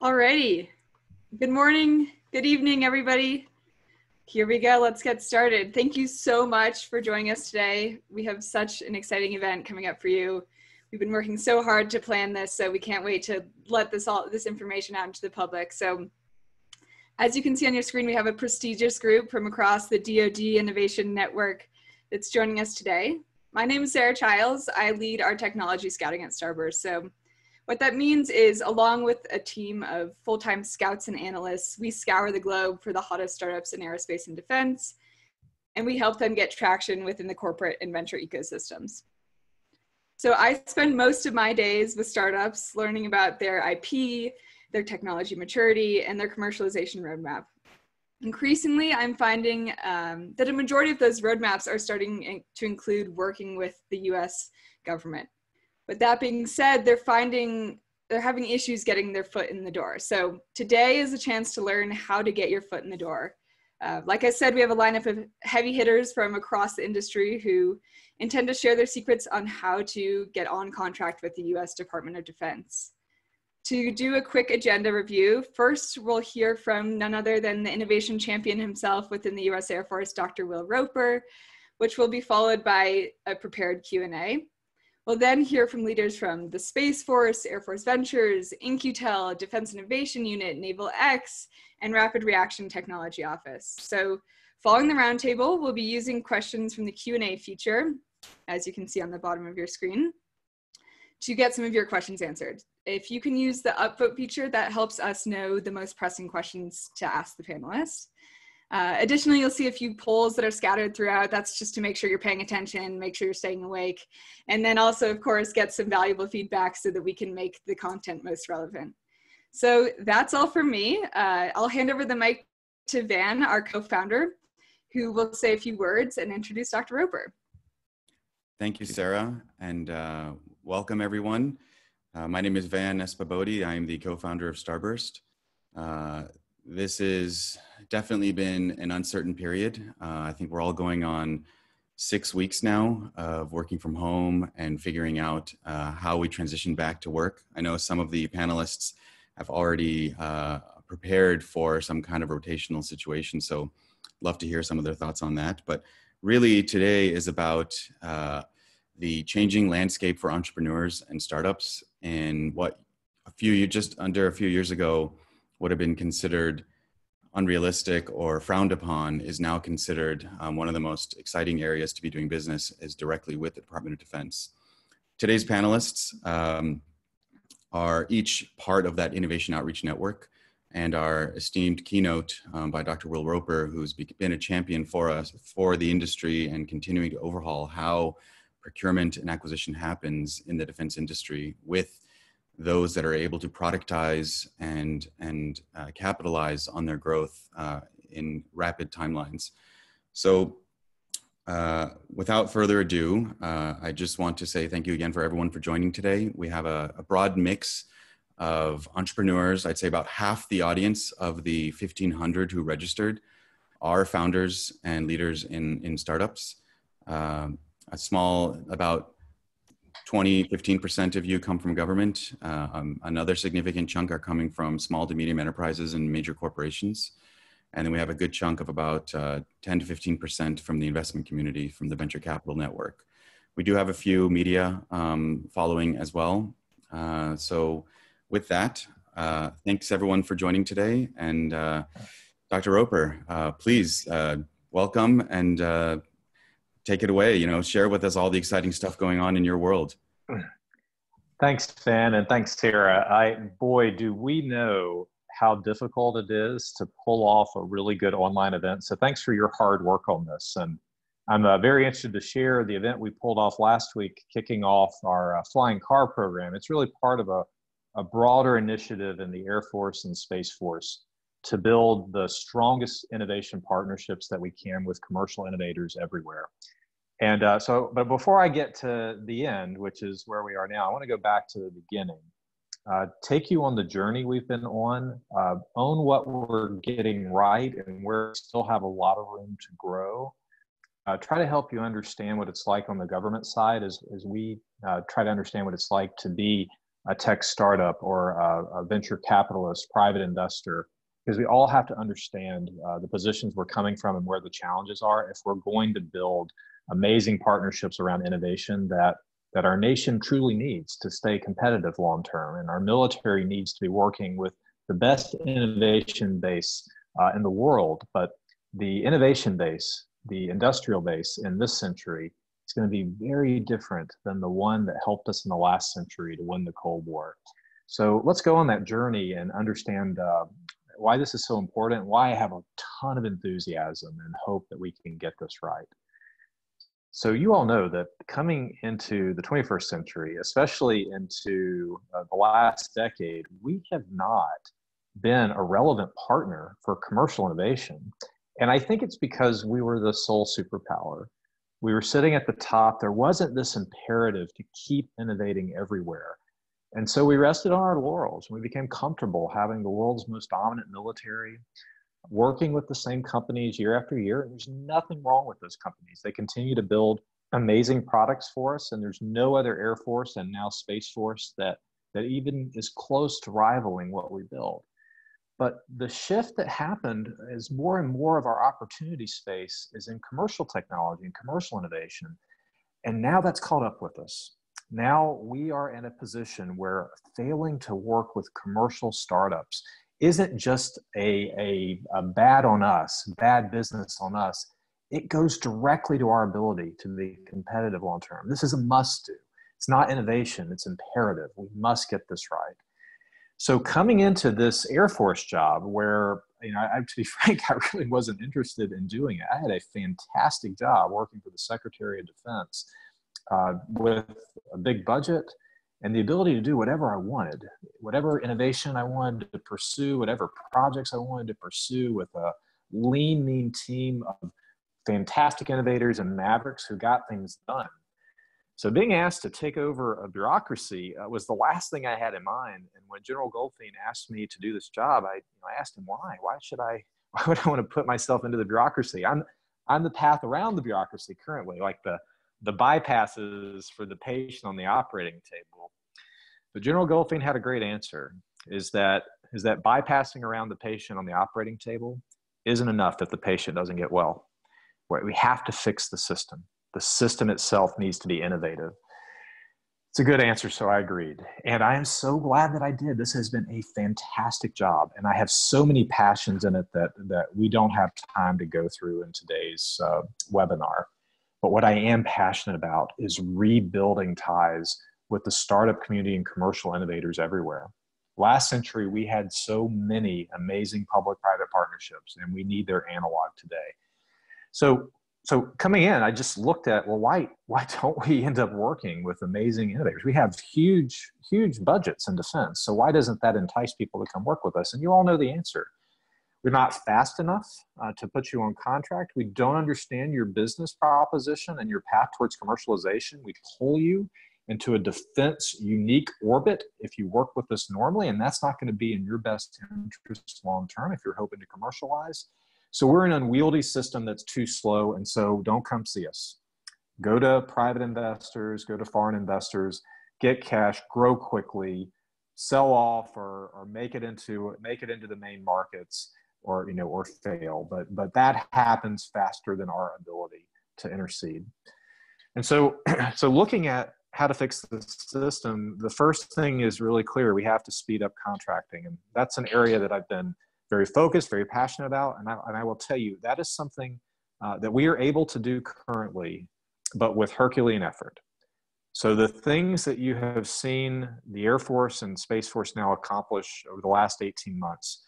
Alrighty. Good morning, good evening, everybody. Here we go. Let's get started. Thank you so much for joining us today. We have such an exciting event coming up for you. We've been working so hard to plan this, so we can't wait to let this information out into the public. So as you can see on your screen, we have a prestigious group from across the DoD Innovation Network that's joining us today. My name is Sarah Childs. I lead our technology scouting at Starburst. So what that means is, along with a team of full-time scouts and analysts, we scour the globe for the hottest startups in aerospace and defense, and we help them get traction within the corporate and venture ecosystems. So I spend most of my days with startups learning about their IP, their technology maturity, and their commercialization roadmap. Increasingly, I'm finding that a majority of those roadmaps are starting to include working with the US government. But that being said, they're having issues getting their foot in the door. So today is a chance to learn how to get your foot in the door. Like I said, we have a lineup of heavy hitters from across the industry who intend to share their secrets on how to get on contract with the US Department of Defense. To do a quick agenda review, first we'll hear from none other than the innovation champion himself within the US Air Force, Dr. Will Roper, which will be followed by a prepared Q&A. We'll then hear from leaders from the Space Force, Air Force Ventures, In-Q-Tel, Defense Innovation Unit, NavalX, and Rapid Reaction Technology Office. So following the roundtable, we'll be using questions from the Q&A feature, as you can see on the bottom of your screen, to get some of your questions answered. If you can use the upvote feature, that helps us know the most pressing questions to ask the panelists. Additionally, you'll see a few polls that are scattered throughout. That's just to make sure you're paying attention, make sure you're staying awake, and then also, of course, get some valuable feedback so that we can make the content most relevant. So that's all from me. I'll hand over the mic to Van, our co-founder, who will say a few words and introduce Dr. Roper. Thank you, Sarah, and welcome everyone. My name is Van Espabodi. I am the co-founder of Starburst. This has definitely been an uncertain period. I think we're all going on 6 weeks now of working from home and figuring out how we transition back to work. I know some of the panelists have already prepared for some kind of rotational situation, so love to hear some of their thoughts on that. But really today is about the changing landscape for entrepreneurs and startups, and what just under a few years ago would have been considered unrealistic or frowned upon is now considered one of the most exciting areas to be doing business is directly with the Department of Defense. Today's panelists are each part of that innovation outreach network, and our esteemed keynote by Dr. Will Roper, who's been a champion for us, for the industry, and continuing to overhaul how procurement and acquisition happens in the defense industry with those that are able to productize and capitalize on their growth in rapid timelines. So without further ado, I just want to say thank you again for everyone for joining today. We have a broad mix of entrepreneurs. I'd say about half the audience of the 1,500 who registered are founders and leaders in startups. A small, about 15% of you come from government. Another significant chunk are coming from small to medium enterprises and major corporations. And then we have a good chunk of about 10 to 15% from the investment community, from the venture capital network. We do have a few media following as well. So with that, thanks everyone for joining today. And Dr. Roper, please welcome and take it away, share with us all the exciting stuff going on in your world. Thanks, Van, and thanks, Sarah. Boy, do we know how difficult it is to pull off a really good online event. So thanks for your hard work on this. And I'm very interested to share the event we pulled off last week, kicking off our flying car program. It's really part of a broader initiative in the Air Force and Space Force to build the strongest innovation partnerships that we can with commercial innovators everywhere. And but before I get to the end, which is where we are now, I want to go back to the beginning, take you on the journey we've been on, own what we're getting right and where we still have a lot of room to grow. Try to help you understand what it's like on the government side as we try to understand what it's like to be a tech startup or a venture capitalist, private investor, because we all have to understand the positions we're coming from and where the challenges are if we're going to build amazing partnerships around innovation that our nation truly needs to stay competitive long term. And our military needs to be working with the best innovation base in the world. But the innovation base, the industrial base in this century, is going to be very different than the one that helped us in the last century to win the Cold War. So let's go on that journey and understand why this is so important, why I have a ton of enthusiasm and hope that we can get this right. So you all know that coming into the 21st century, especially into the last decade, we have not been a relevant partner for commercial innovation. And I think it's because we were the sole superpower. We were sitting at the top. There wasn't this imperative to keep innovating everywhere. And so we rested on our laurels. We became comfortable having the world's most dominant military, working with the same companies year after year. And there's nothing wrong with those companies. They continue to build amazing products for us. And there's no other Air Force and now Space Force that even is close to rivaling what we build. But the shift that happened is more and more of our opportunity space is in commercial technology and commercial innovation. And now that's caught up with us. Now we are in a position where failing to work with commercial startups isn't just a bad on us, bad business on us. It goes directly to our ability to be competitive long term. This is a must do. It's not innovation, it's imperative. We must get this right. So coming into this Air Force job where, to be frank, I really wasn't interested in doing it. I had a fantastic job working for the Secretary of Defense with a big budget and the ability to do whatever I wanted, whatever innovation I wanted to pursue, whatever projects I wanted to pursue with a lean, mean team of fantastic innovators and mavericks who got things done. So being asked to take over a bureaucracy was the last thing I had in mind. And when General Goldfein asked me to do this job, I asked him why. Why would I want to put myself into the bureaucracy? I'm the path around the bureaucracy currently, like the bypasses for the patient on the operating table. But General Goldfein had a great answer, is that bypassing around the patient on the operating table isn't enough if the patient doesn't get well. We have to fix the system. The system itself needs to be innovative. It's a good answer, so I agreed. And I am so glad that I did. This has been a fantastic job, and I have so many passions in it that we don't have time to go through in today's webinar. But what I am passionate about is rebuilding ties with the startup community and commercial innovators everywhere. Last century, we had so many amazing public-private partnerships, and we need their analog today. So coming in, I just looked at, well, why don't we end up working with amazing innovators? We have huge budgets in defense. So why doesn't that entice people to come work with us? And you all know the answer. We're not fast enough to put you on contract. We don't understand your business proposition and your path towards commercialization. We pull you into a defense unique orbit if you work with us normally, and that's not going to be in your best interest long term if you're hoping to commercialize. So we're an unwieldy system that's too slow, and so don't come see us. Go to private investors, go to foreign investors, get cash, grow quickly, sell off, or make it into the main markets, or fail. But that happens faster than our ability to intercede. And so looking at how to fix the system, the first thing is really clear. We have to speed up contracting, and that's an area that I've been very focused, very passionate about. And I will tell you, that is something that we are able to do currently, but with Herculean effort. So the things that you have seen the Air Force and Space Force now accomplish over the last 18 months,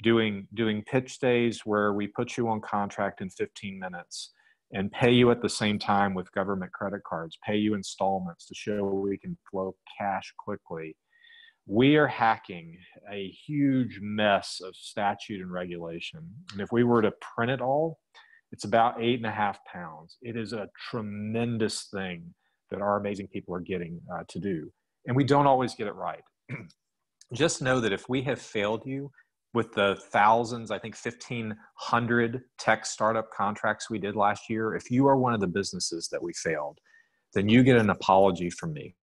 doing pitch days where we put you on contract in 15 minutes and pay you at the same time with government credit cards, pay you installments to show we can flow cash quickly. We are hacking a huge mess of statute and regulation. And if we were to print it all, it's about 8.5 pounds. It is a tremendous thing that our amazing people are getting to do. And we don't always get it right. Just know that if we have failed you with the thousands, I think 1,500 tech startup contracts we did last year, if you are one of the businesses that we failed, then you get an apology from me.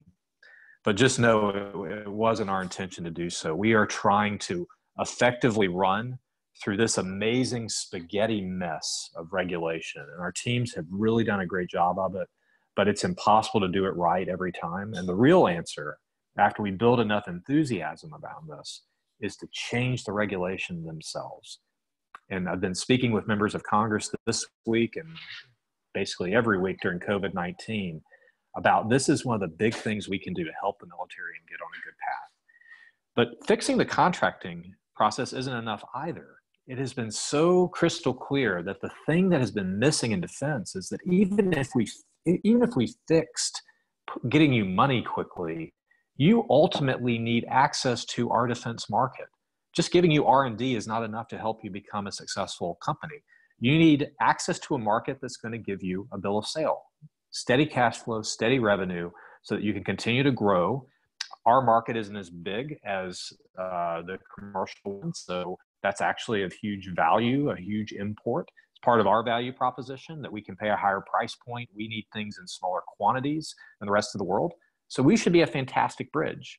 but just know it wasn't our intention to do so. We are trying to effectively run through this amazing spaghetti mess of regulation. And our teams have really done a great job of it, but it's impossible to do it right every time. And the real answer, after we build enough enthusiasm about this, is to change the regulation themselves. And I've been speaking with members of Congress this week and basically every week during COVID-19 about this is one of the big things we can do to help the military and get on a good path. But fixing the contracting process isn't enough either. It has been so crystal clear that the thing that has been missing in defense is that even if we fixed getting you money quickly, you ultimately need access to our defense market. Just giving you R&D is not enough to help you become a successful company. You need access to a market that's going to give you a bill of sale, steady cash flow, steady revenue, so that you can continue to grow. Our market isn't as big as the commercial one, so that's actually of huge value, a huge import. It's part of our value proposition that we can pay a higher price point. We need things in smaller quantities than the rest of the world. So we should be a fantastic bridge.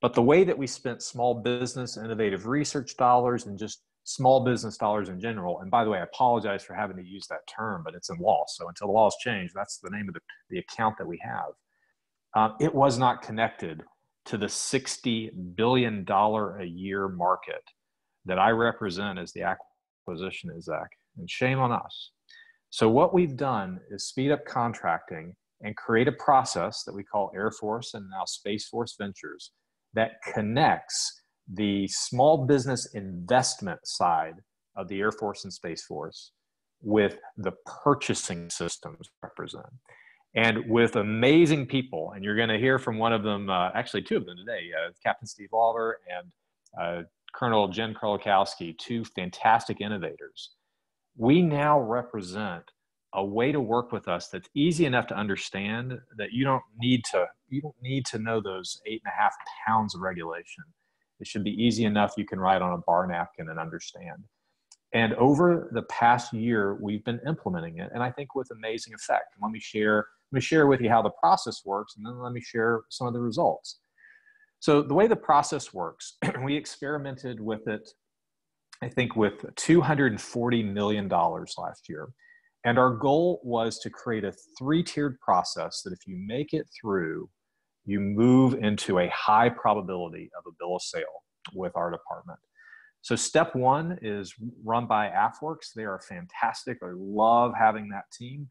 But the way that we spent small business, innovative research dollars, and just small business dollars in general, and by the way, I apologize for having to use that term, but it's in law. So until the laws change, that's the name of the account that we have. It was not connected to the $60 billion a year market that I represent as the acquisition exec, and shame on us. So what we've done is speed up contracting and create a process that we call Air Force and now Space Force Ventures that connects the small business investment side of the Air Force and Space Force with the purchasing systems represent. And with amazing people, and you're going to hear from one of them, actually two of them today, Captain Steve Lauver and Colonel Jen Krolikowsli, two fantastic innovators. We now represent a way to work with us that's easy enough to understand that you don't need to know those 8.5 pounds of regulation. It should be easy enough you can write on a bar napkin and understand. And over the past year, we've been implementing it, and I think with amazing effect. Let me share with you how the process works, and then let me share some of the results. So the way the process works, we experimented with it, I think, with $240 million last year. And our goal was to create a 3-tiered process that if you make it through, you move into a high probability of a bill of sale with our department. So step 1 is run by AFWERX. They are fantastic. I love having that team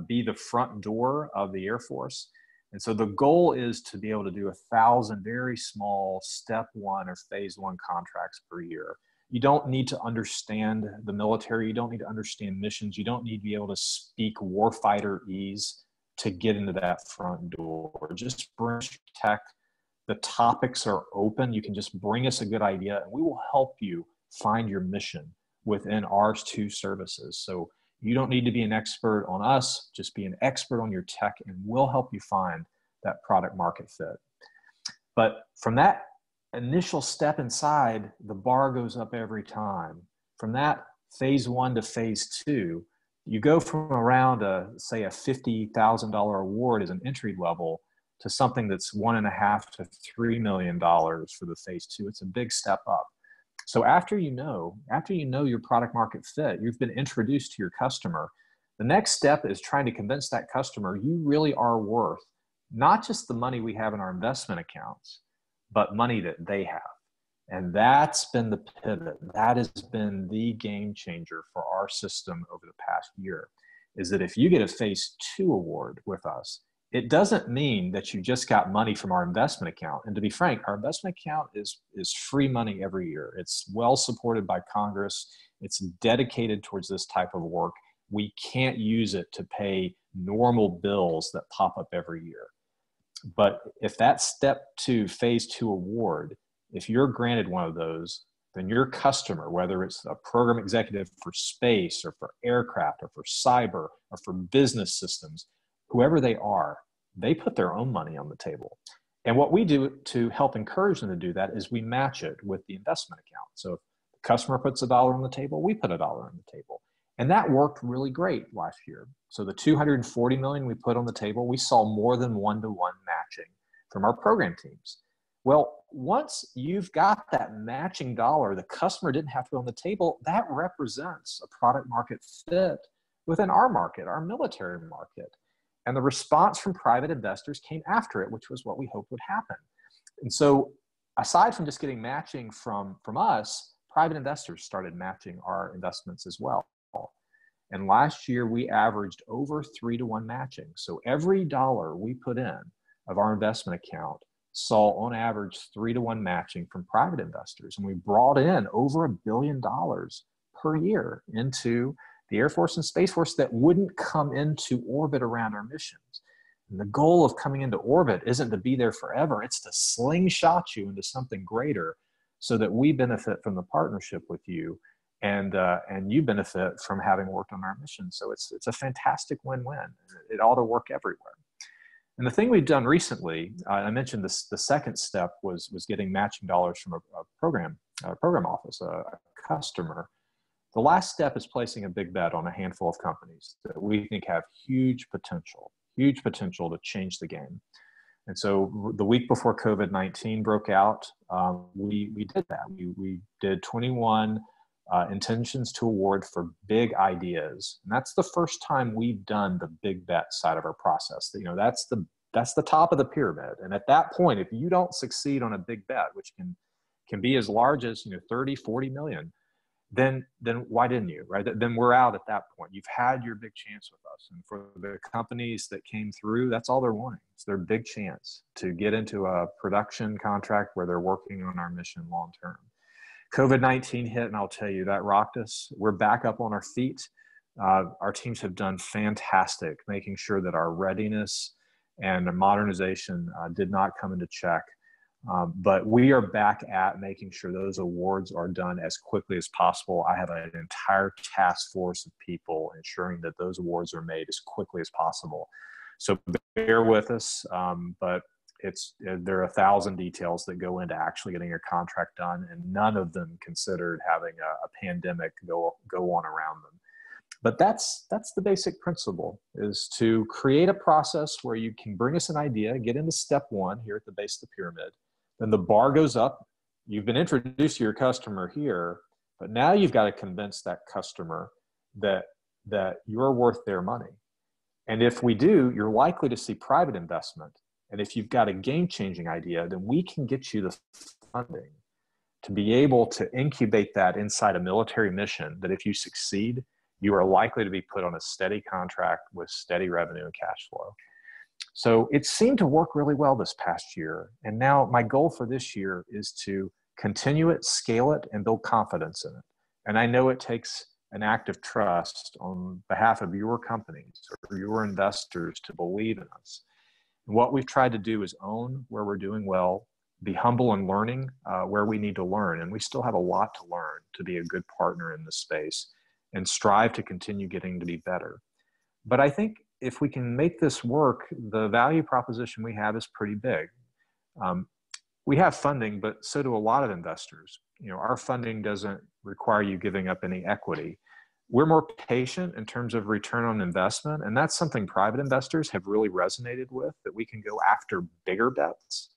be the front door of the Air Force. And so the goal is to be able to do 1,000 very small step 1 or phase 1 contracts per year. You don't need to understand the military. You don't need to understand missions. You don't need to be able to speak warfighter-ese to get into that front door. Just bring tech. The topics are open. You can just bring us a good idea, and we will help you find your mission within our 2 services. So you don't need to be an expert on us. Just be an expert on your tech, and we'll help you find that product market fit. But from that initial step inside, the bar goes up every time. From that phase 1 to phase 2, you go from around say a $50,000 award as an entry level to something that's $1.5 to $3 million for the phase 2. It's a big step up. So after you know your product market fit, you've been introduced to your customer, the next step is trying to convince that customer you really are worth not just the money we have in our investment accounts, but money that they have. And that's been the pivot. That has been the game changer for our system over the past year, is that if you get a phase 2 award with us, it doesn't mean that you just got money from our investment account. And to be frank, our investment account is free money every year. It's well supported by Congress. It's dedicated towards this type of work. We can't use it to pay normal bills that pop up every year. But if that step 2, phase 2 award, if you're granted one of those, then your customer, whether it's a program executive for space or for aircraft or for cyber or for business systems, whoever they are, they put their own money on the table. And what we do to help encourage them to do that is we match it with the investment account. So if the customer puts $1 on the table, we put $1 on the table. And that worked really great last year. So the $240 million we put on the table, we saw more than 1-to-1 matching from our program teams. Well, once you've got that matching dollar, the customer didn't have to go on the table. That represents a product market fit within our market, our military market. And the response from private investors came after it, which was what we hoped would happen. And so aside from just getting matching from us, private investors started matching our investments as well. And last year we averaged over 3-to-1 matching. So every dollar we put in of our investment account saw on average 3-to-1 matching from private investors. And we brought in over $1 billion per year into the Air Force and Space Force that wouldn't come into orbit around our missions. And the goal of coming into orbit isn't to be there forever. It's to slingshot you into something greater so that we benefit from the partnership with you and you benefit from having worked on our mission. So it's a fantastic win-win. It ought to work everywhere. And the thing we've done recently, I mentioned this, the second step was getting matching dollars from a program office, a customer. The last step is placing a big bet on a handful of companies that we think have huge potential to change the game. And so the week before COVID-19 broke out, we did that. We did 21 intentions to award for big ideas. And that's the first time we've done the big bet side of our process. You know, that's the top of the pyramid. And at that point, if you don't succeed on a big bet, which can be as large as 30, 40 million, then why didn't you, right? Then we're out at that point. You've had your big chance with us. And for the companies that came through, that's all they're wanting. It's their big chance to get into a production contract where they're working on our mission long term. COVID-19 hit, and I'll tell you, that rocked us. We're back up on our feet. Our teams have done fantastic, making sure that our readiness and modernization did not come into check. But we are back at making sure those awards are done as quickly as possible. I have an entire task force of people ensuring that those awards are made as quickly as possible. So bear with us, but there are 1,000 details that go into actually getting a contract done, and none of them considered having a pandemic go on around them. But that's the basic principle, is to create a process where you can bring us an idea, get into step one here at the base of the pyramid. Then the bar goes up. You've been introduced to your customer here, but now you've got to convince that customer that you're worth their money. And if we do, you're likely to see private investment. And if you've got a game-changing idea, then we can get you the funding to be able to incubate that inside a military mission that if you succeed, you are likely to be put on a steady contract with steady revenue and cash flow. So it seemed to work really well this past year. And now my goal for this year is to continue it, scale it, and build confidence in it. And I know it takes an act of trust on behalf of your companies or your investors to believe in us. And what we've tried to do is own where we're doing well, be humble in learning where we need to learn. And we still have a lot to learn to be a good partner in this space, and strive to continue getting to be better. But I think if we can make this work, the value proposition we have is pretty big. We have funding, but so do a lot of investors. Our funding doesn't require you giving up any equity. We're more patient in terms of return on investment, and that's something private investors have really resonated with, that we can go after bigger bets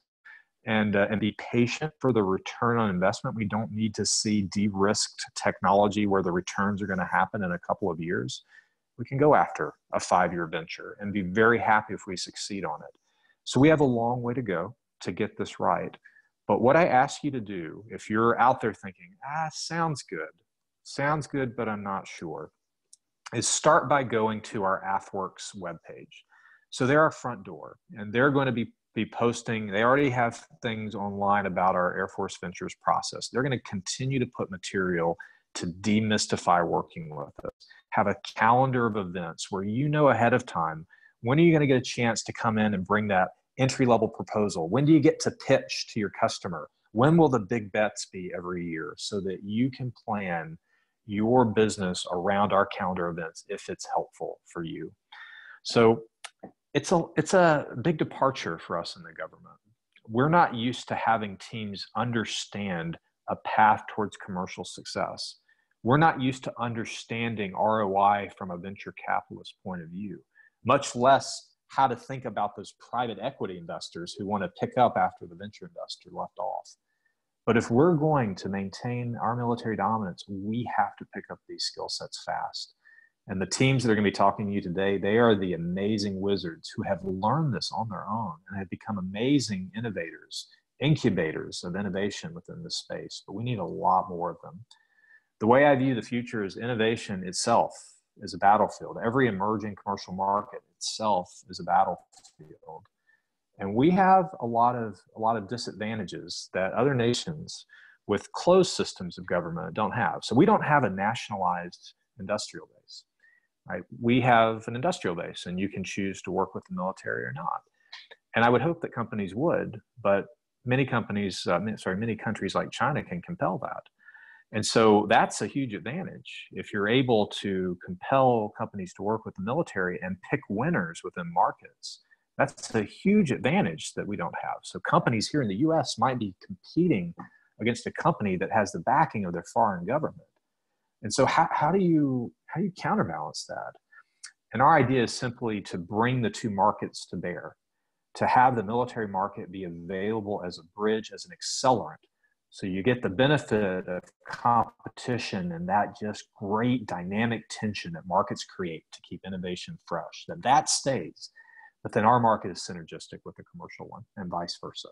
and be patient for the return on investment. We don't need to see de-risked technology where the returns are going to happen in a couple of years. We can go after a 5-year venture and be very happy if we succeed on it. So we have a long way to go to get this right. But what I ask you to do, if you're out there thinking, sounds good, but I'm not sure, is start by going to our AFWERX webpage. So they're our front door, and they're going to be posting. They already have things online about our Air Force Ventures process. They're going to continue to put material to demystify working with us. Have a calendar of events where ahead of time, when are you going to get a chance to come in and bring that entry-level proposal? When do you get to pitch to your customer? When will the big bets be every year, so that you can plan your business around our calendar events if it's helpful for you? So it's a big departure for us in the government. We're not used to having teams understand a path towards commercial success. We're not used to understanding ROI from a venture capitalist point of view, much less how to think about those private equity investors who want to pick up after the venture investor left off. But if we're going to maintain our military dominance, we have to pick up these skill sets fast. And the teams that are going to be talking to you today, they are the amazing wizards who have learned this on their own and have become amazing innovators, incubators of innovation within this space. But we need a lot more of them. The way I view the future is innovation itself is a battlefield. Every emerging commercial market itself is a battlefield. And we have a lot of disadvantages that other nations with closed systems of government don't have. So we don't have a nationalized industrial base, right? We have an industrial base, and you can choose to work with the military or not. And I would hope that companies would, but many countries like China can compel that. And so that's a huge advantage. If you're able to compel companies to work with the military and pick winners within markets, that's a huge advantage that we don't have. So companies here in the US might be competing against a company that has the backing of their foreign government. And so how do you counterbalance that? And our idea is simply to bring the two markets to bear, to have the military market be available as a bridge, as an accelerant. So you get the benefit of competition and that just great dynamic tension that markets create to keep innovation fresh, that stays. But then our market is synergistic with the commercial one and vice versa.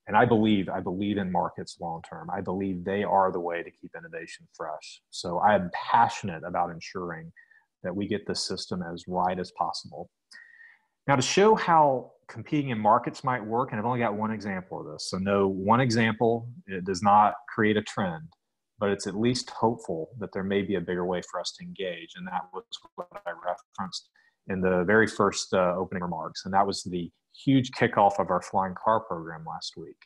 And I believe in markets long-term. I believe they are the way to keep innovation fresh. So I am passionate about ensuring that we get this system as right as possible. Now, to show how competing in markets might work, and I've only got one example of this. So no one example, it does not create a trend, but it's at least hopeful that there may be a bigger way for us to engage. And that was what I referenced in the very first opening remarks. And that was the huge kickoff of our flying car program last week.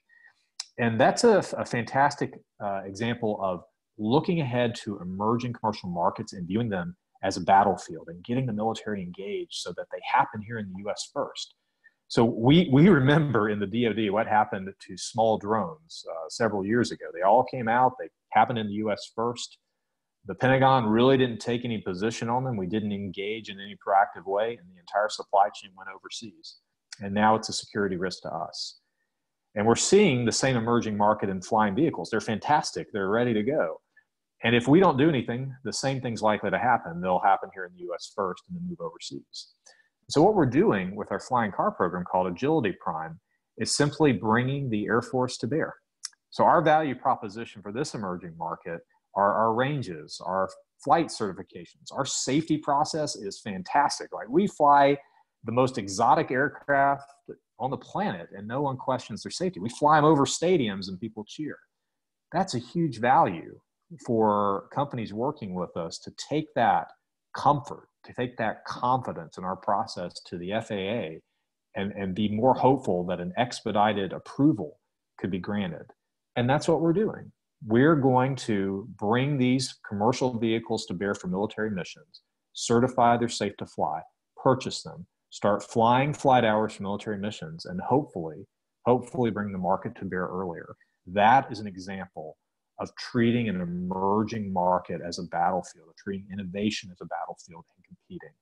And that's a fantastic example of looking ahead to emerging commercial markets and viewing them as a battlefield and getting the military engaged so that they happen here in the US first. So we remember in the DoD what happened to small drones several years ago. They all came out, they happened in the US first. The Pentagon really didn't take any position on them. We didn't engage in any proactive way, and the entire supply chain went overseas. And now it's a security risk to us. And we're seeing the same emerging market in flying vehicles. They're fantastic, they're ready to go. And if we don't do anything, the same thing's likely to happen. They'll happen here in the US first and then move overseas. So what we're doing with our flying car program called Agility Prime is simply bringing the Air Force to bear. So our value proposition for this emerging market are our ranges, our flight certifications. Our safety process is fantastic. Like, we fly the most exotic aircraft on the planet and no one questions their safety. We fly them over stadiums and people cheer. That's a huge value for companies working with us to take that comfort, to take that confidence in our process to the FAA and be more hopeful that an expedited approval could be granted. And that's what we're doing. We're going to bring these commercial vehicles to bear for military missions, certify they're safe to fly, purchase them, start flying flight hours for military missions, and hopefully bring the market to bear earlier. That is an example of treating an emerging market as a battlefield, of treating innovation as a battlefield and competing.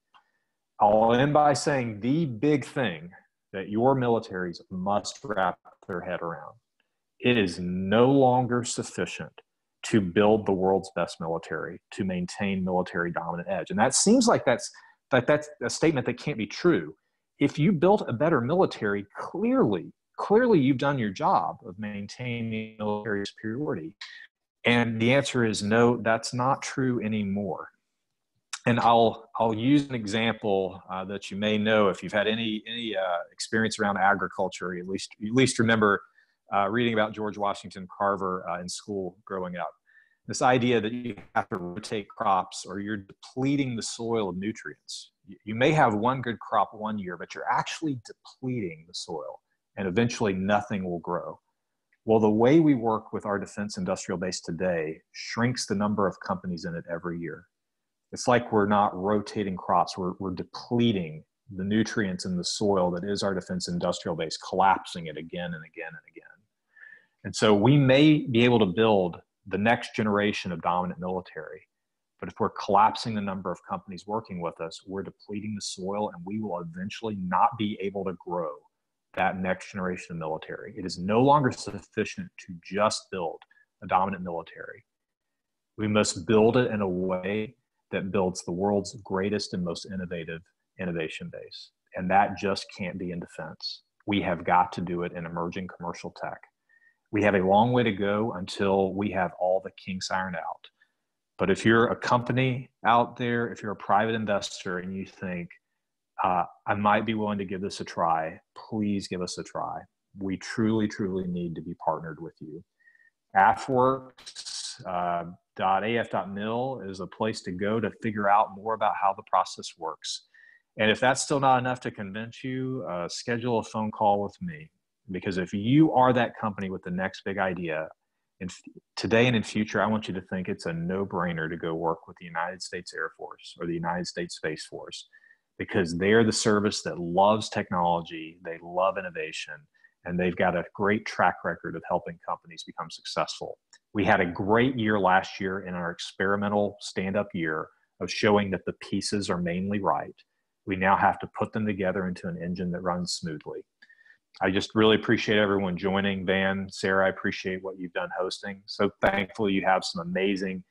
I'll end by saying the big thing that your militaries must wrap their head around. It is no longer sufficient to build the world's best military to maintain military dominant edge. And that seems like that's a statement that can't be true. If you built a better military, clearly you've done your job of maintaining military superiority. And the answer is no, that's not true anymore. And I'll use an example that you may know if you've had any experience around agriculture. You at least remember reading about George Washington Carver in school growing up. This idea that you have to rotate crops or you're depleting the soil of nutrients. You may have one good crop one year, but you're actually depleting the soil and eventually nothing will grow. Well, the way we work with our defense industrial base today shrinks the number of companies in it every year. It's like we're not rotating crops, we're depleting the nutrients in the soil that is our defense industrial base, collapsing it again and again and again. And so we may be able to build the next generation of dominant military, But if we're collapsing the number of companies working with us, we're depleting the soil, and we will eventually not be able to grow that next generation of military. It is no longer sufficient to just build a dominant military. We must build it in a way that builds the world's greatest and most innovative innovation base. And that just can't be in defense. We have got to do it in emerging commercial tech. We have a long way to go until we have all the kinks ironed out. But if you're a company out there, if you're a private investor and you think, I might be willing to give this a try, please give us a try. We truly, truly need to be partnered with you. AFWERX, .af.mil is a place to go to figure out more about how the process works. And if that's still not enough to convince you, schedule a phone call with me. Because if you are that company with the next big idea, today and in future, I want you to think it's a no-brainer to go work with the United States Air Force or the United States Space Force, because they're the service that loves technology, they love innovation, and they've got a great track record of helping companies become successful. We had a great year last year in our experimental stand-up year of showing that the pieces are mainly right. We now have to put them together into an engine that runs smoothly. I just really appreciate everyone joining. Van, Sarah, I appreciate what you've done hosting. So thankfully you have some amazing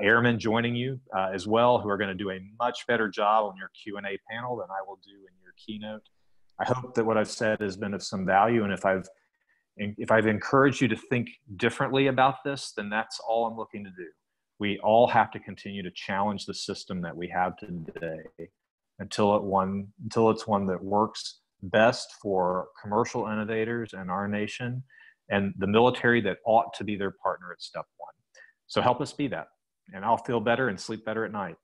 airmen joining you as well, who are going to do a much better job on your Q&A panel than I will do in your keynote. I hope that what I've said has been of some value, and if I've encouraged you to think differently about this, then that's all I'm looking to do. We all have to continue to challenge the system that we have today until it's one that works best for commercial innovators in our nation and the military that ought to be their partner at step one. So help us be that, and I'll feel better and sleep better at night.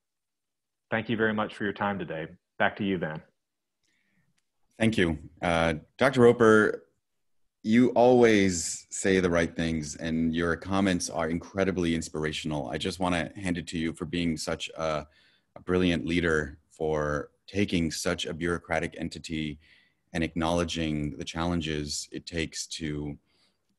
Thank you very much for your time today. Back to you, Van. Thank you. Dr. Roper, you always say the right things, and your comments are incredibly inspirational. I just want to hand it to you for being such a brilliant leader, for taking such a bureaucratic entity and acknowledging the challenges it takes to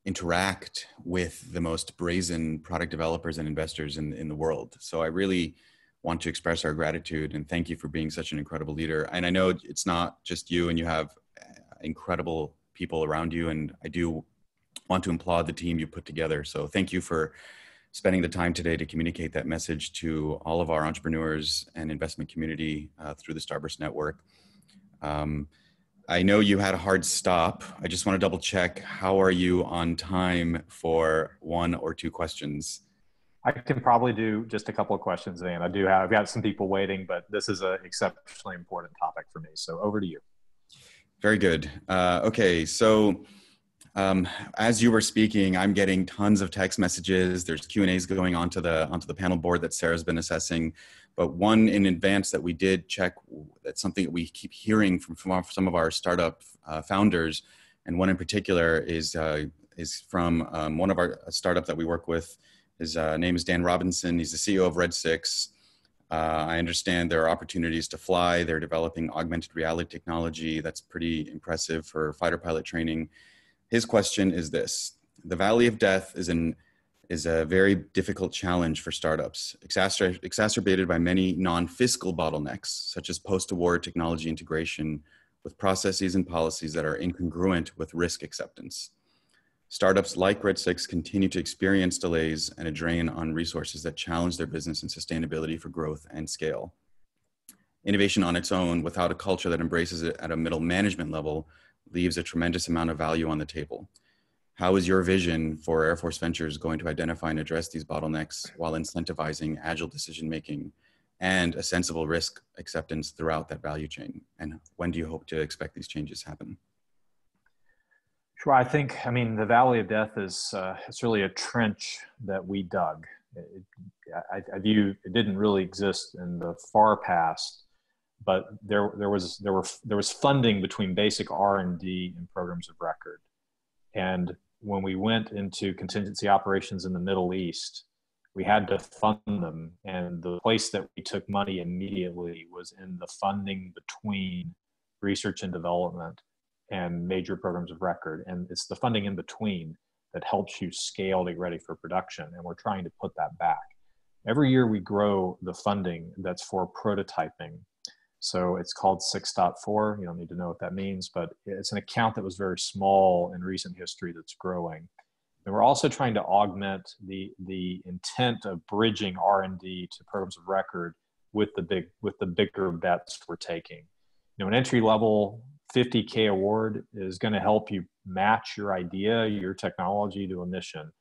interact with the most brazen product developers and investors in the world. So I really want to express our gratitude and thank you for being such an incredible leader. And I know it's not just you, and you have incredible people around you, and I do want to applaud the team you put together. So thank you for spending the time today to communicate that message to all of our entrepreneurs and investment community through the Starburst network. I know you had a hard stop. I just want to double check. How are you on time for 1 or 2 questions? I can probably do just a couple of questions, Van. I've got some people waiting, but this is an exceptionally important topic for me. So over to you. Very good. Okay, so as you were speaking, I'm getting tons of text messages. There's Q&As going onto the panel board that Sarah's been assessing. But one in advance that we did check, that's something that we keep hearing from some of our startup founders, and one in particular is from one of our startup that we work with. His name is Dan Robinson. He's the CEO of Red 6. I understand there are opportunities to fly. They're developing augmented reality technology that's pretty impressive for fighter pilot training. His question is this: the Valley of Death is a very difficult challenge for startups, exacerbated by many non-fiscal bottlenecks, such as post-award technology integration with processes and policies that are incongruent with risk acceptance. Startups like Red 6 continue to experience delays and a drain on resources that challenge their business and sustainability for growth and scale. Innovation on its own, without a culture that embraces it at a middle management level, leaves a tremendous amount of value on the table. How is your vision for Air Force Ventures going to identify and address these bottlenecks while incentivizing agile decision-making and a sensible risk acceptance throughout that value chain? And when do you hope to expect these changes happen? Sure. I mean, the Valley of Death is it's really a trench that we dug. I view it didn't really exist in the far past, but there was funding between basic R&D and programs of record. And when we went into contingency operations in the Middle East, we had to fund them. And the place that we took money immediately was in the funding between research and development and major programs of record. And it's the funding in between that helps you scale to get ready for production. And we're trying to put that back. every year we grow the funding that's for prototyping. So it's called 6.4. You don't need to know what that means, but it's an account that was very small in recent history that's growing. And we're also trying to augment the intent of bridging R&D to programs of record with the bigger bets we're taking. You know, an entry level $50K award is going to help you match your idea, your technology to a mission.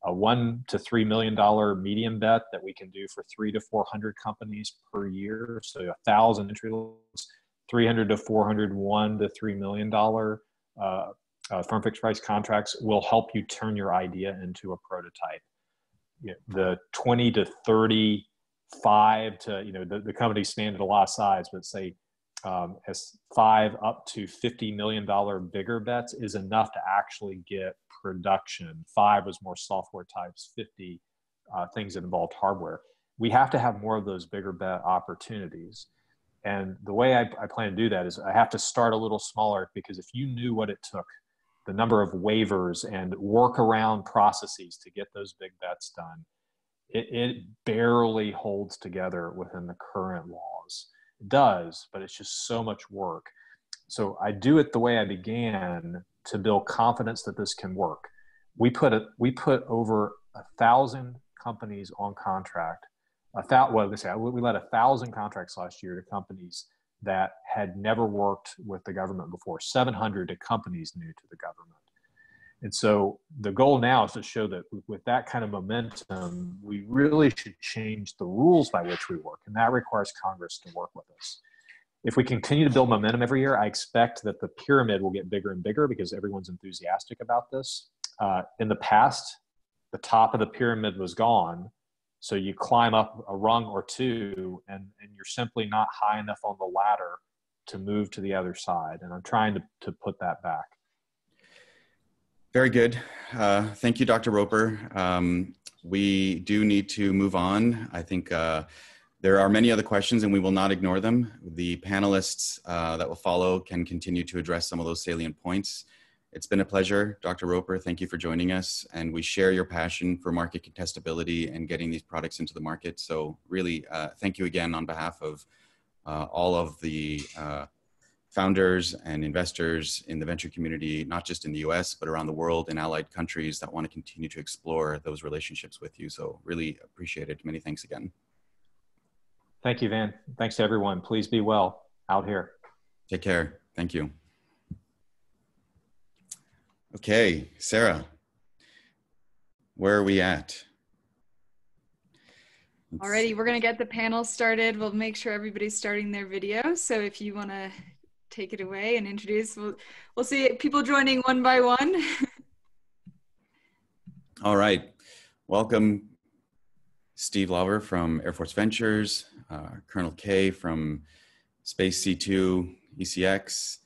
A $1 to $3 million medium bet that we can do for 300 to 400 companies per year. So 1,000 entry levels, 300 to 400, $1 to $3 million firm fixed price contracts will help you turn your idea into a prototype. You know, the 20 to 35 to, you know, the companies span at a lot of size, but say as 5 up to $50 million bigger bets is enough to actually get production. 5 was more software types, 50 things that involved hardware. We have to have more of those bigger bet opportunities. And the way I plan to do that is I have to start a little smaller, because if you knew what it took, the number of waivers and workaround processes to get those big bets done, it barely holds together within the current laws. It does, but it's just so much work. So I do it the way I began, to build confidence that this can work. We put over 1,000 companies on contract. We let 1,000 contracts last year to companies that had never worked with the government before, 700 to companies new to the government. And so the goal now is to show that with that kind of momentum, we really should change the rules by which we work. And that requires Congress to work with us. If we continue to build momentum every year, I expect that the pyramid will get bigger and bigger because everyone's enthusiastic about this. In the past, the top of the pyramid was gone. So you climb up a rung or two and you're simply not high enough on the ladder to move to the other side. And I'm trying to put that back. Very good. Thank you, Dr. Roper. We do need to move on. I think there are many other questions and we will not ignore them. The panelists that will follow can continue to address some of those salient points. It's been a pleasure, Dr. Roper. Thank you for joining us. And we share your passion for market contestability and getting these products into the market. So really, thank you again on behalf of all of the founders and investors in the venture community, not just in the US, but around the world in allied countries that want to continue to explore those relationships with you. So really appreciate it. Many thanks again. Thank you, Van. Thanks to everyone. Please be well out here. Take care. Thank you. Okay, Sarah, where are we at? Alrighty, we're going to get the panel started. We'll make sure everybody's starting their video. So if you want to take it away and introduce, we'll see people joining one by one. All right. Welcome, Steve Lauver from Air Force Ventures, Colonel K from Space C2 ECX,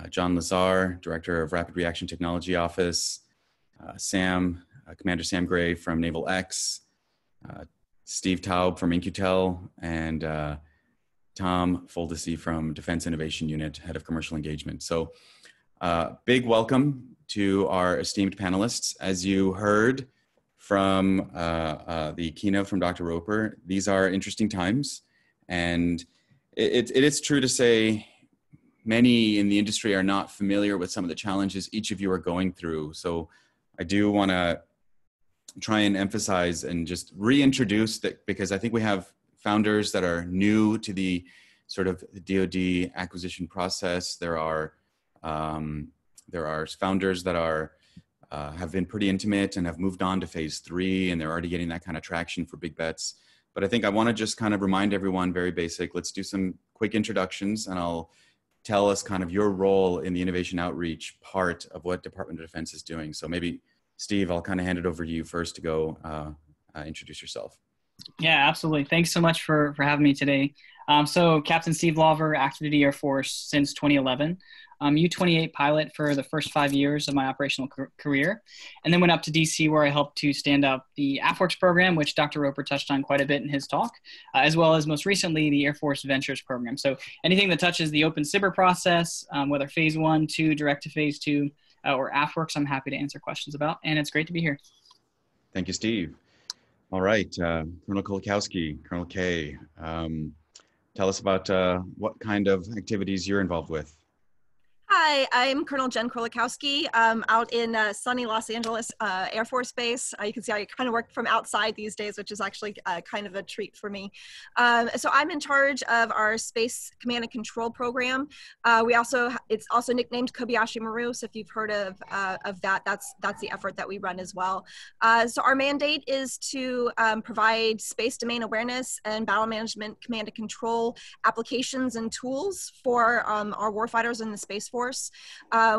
John Lazar, Director of Rapid Reaction Technology Office, Sam, Commander Sam Gray from NavalX, Steve Taub from InQtel, and Tom Foldesi from Defense Innovation Unit, Head of Commercial Engagement. So big welcome to our esteemed panelists. As you heard from the keynote from Dr. Roper, these are interesting times. And it is true to say many in the industry are not familiar with some of the challenges each of you are going through. So I do want to try and emphasize and just reintroduce that, because I think we have founders that are new to the sort of DoD acquisition process. There are founders that are have been pretty intimate and have moved on to phase 3, and they're already getting that kind of traction for big bets. But I think I want to just kind of remind everyone, very basic, let's do some quick introductions, and I'll tell us kind of your role in the innovation outreach part of what Department of Defense is doing. So maybe, Steve, I'll kind of hand it over to you first to go introduce yourself. Yeah, absolutely. Thanks so much for having me today. So Captain Steve Lauver, active duty Air Force since 2011. U-28 pilot for the first 5 years of my operational career, and then went up to DC where I helped to stand up the AFWERX program, which Dr. Roper touched on quite a bit in his talk, as well as most recently the Air Force Ventures program. So anything that touches the open cyber process, whether phase 1, 2, direct to phase 2, or AFWERX, I'm happy to answer questions about, and it's great to be here. Thank you, Steve. All right, Colonel Krolikowsli, Colonel K, tell us about what kind of activities you're involved with. Hi, I'm Colonel Jen Krolikowsli. Out in sunny Los Angeles Air Force Base. You can see I kind of work from outside these days, which is actually kind of a treat for me. So I'm in charge of our Space Command and Control program. It's also nicknamed Kobayashi Maru. So if you've heard of that, that's the effort that we run as well. So our mandate is to provide space domain awareness and battle management command and control applications and tools for our warfighters in the Space Force.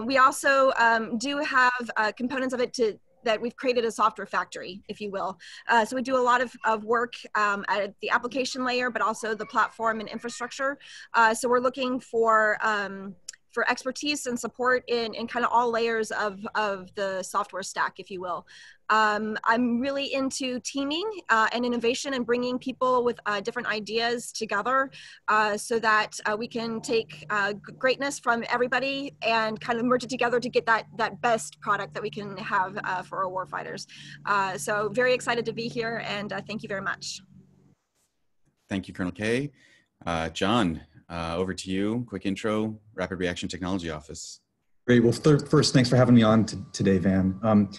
We also do have components of it that we've created a software factory, if you will. So we do a lot of work at the application layer, but also the platform and infrastructure. So we're looking for expertise and support in kind of all layers of the software stack, if you will. I'm really into teaming and innovation and bringing people with different ideas together so that we can take greatness from everybody and kind of merge it together to get that best product that we can have for our warfighters. So very excited to be here, and thank you very much. Thank you, Colonel K. John, over to you. Quick intro, Rapid Reaction Technology Office. Great. Well, first, thanks for having me on today, Van.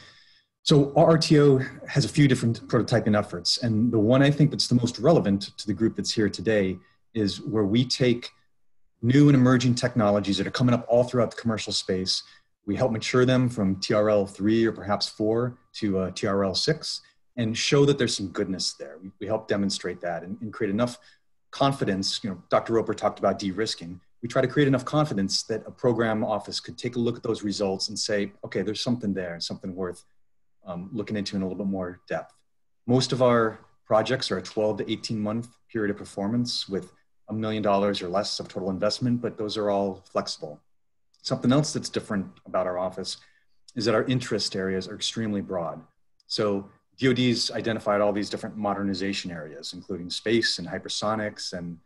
So RRTO has a few different prototyping efforts, and the one I think that's the most relevant to the group that's here today is where we take new and emerging technologies that are coming up all throughout the commercial space. We help mature them from TRL 3 or perhaps 4 to TRL 6 and show that there's some goodness there. We help demonstrate that and create enough confidence. You know, Dr. Roper talked about de-risking. We try to create enough confidence that a program office could take a look at those results and say, okay, there's something there and something worth looking into in a little bit more depth. Most of our projects are a 12 to 18 month period of performance with $1 million or less of total investment, but those are all flexible. Something else that's different about our office is that our interest areas are extremely broad. So DoD's identified all these different modernization areas, including space and hypersonics and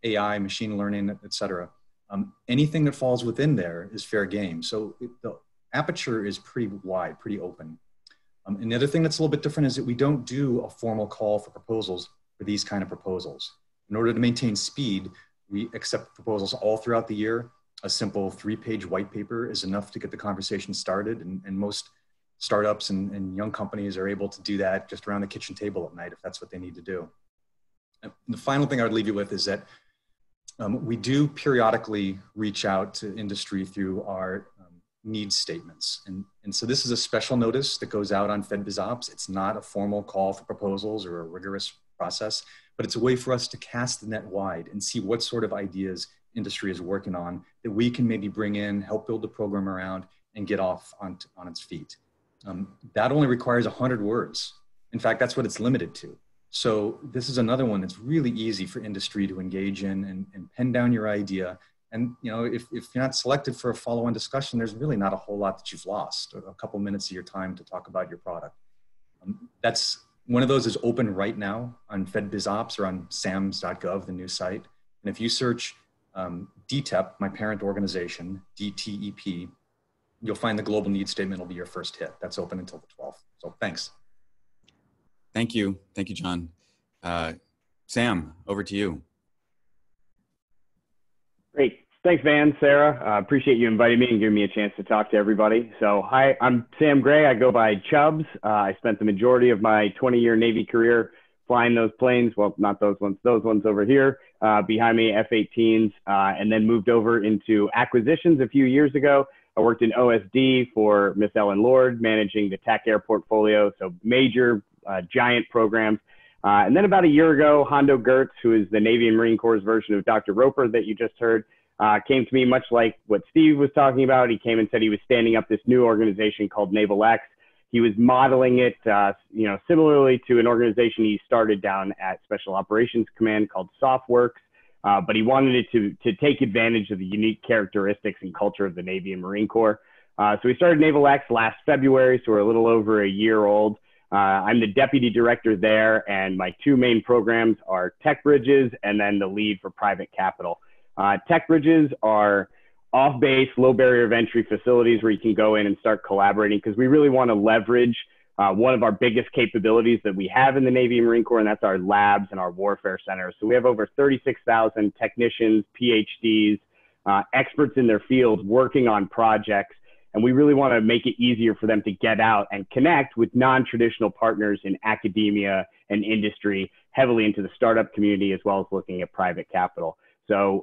AI, machine learning, et cetera. Anything that falls within there is fair game. So the aperture is pretty wide, pretty open. And the other thing that's a little bit different is that we don't do a formal call for proposals for these kind of proposals. In order to maintain speed, we accept proposals all throughout the year. A simple 3-page white paper is enough to get the conversation started, and most startups and young companies are able to do that just around the kitchen table at night if that's what they need to do. And the final thing I would leave you with is that we do periodically reach out to industry through our needs statements. And so this is a special notice that goes out on FedBizOps. It's not a formal call for proposals or a rigorous process, but it's a way for us to cast the net wide and see what sort of ideas industry is working on that we can maybe bring in, help build the program around, and get off on its feet. That only requires 100 words. In fact, that's what it's limited to. So this is another one that's really easy for industry to engage in and pen down your idea. And you know, if you're not selected for a follow-on discussion, there's really not a whole lot that you've lost, a couple minutes of your time to talk about your product. That's one of those is open right now on FedBizOps or on SAMS.gov, the new site. And if you search DTEP, my parent organization, DTEP, you'll find the global needs statement will be your first hit. That's open until the 12th. So thanks. Thank you. Thank you, John. Sam, over to you. Great. Thanks, Van, Sarah. Appreciate you inviting me and giving me a chance to talk to everybody. So hi, I'm Sam Gray. I go by Chubs. I spent the majority of my 20-year Navy career flying those planes. Well, not those ones over here behind me, F-18s, and then moved over into acquisitions a few years ago. I worked in OSD for Miss Ellen Lord, managing the TAC Air portfolio, so major, giant programs. And then about a year ago, Hondo Gertz, who is the Navy and Marine Corps' version of Dr. Roper that you just heard, came to me much like what Steve was talking about. He came and said he was standing up this new organization called NavalX. He was modeling it, similarly to an organization he started down at Special Operations Command called AFWERX. But he wanted it to take advantage of the unique characteristics and culture of the Navy and Marine Corps. So we started NavalX last February, so we're a little over a year old. I'm the deputy director there, and my two main programs are Tech Bridges and then the lead for private capital. Tech Bridges are off-base, low barrier of entry facilities where you can go in and start collaborating because we really want to leverage one of our biggest capabilities that we have in the Navy and Marine Corps, and that's our labs and our warfare centers. So we have over 36,000 technicians, PhDs, experts in their field working on projects. And we really want to make it easier for them to get out and connect with non-traditional partners in academia and industry, heavily into the startup community, as well as looking at private capital. So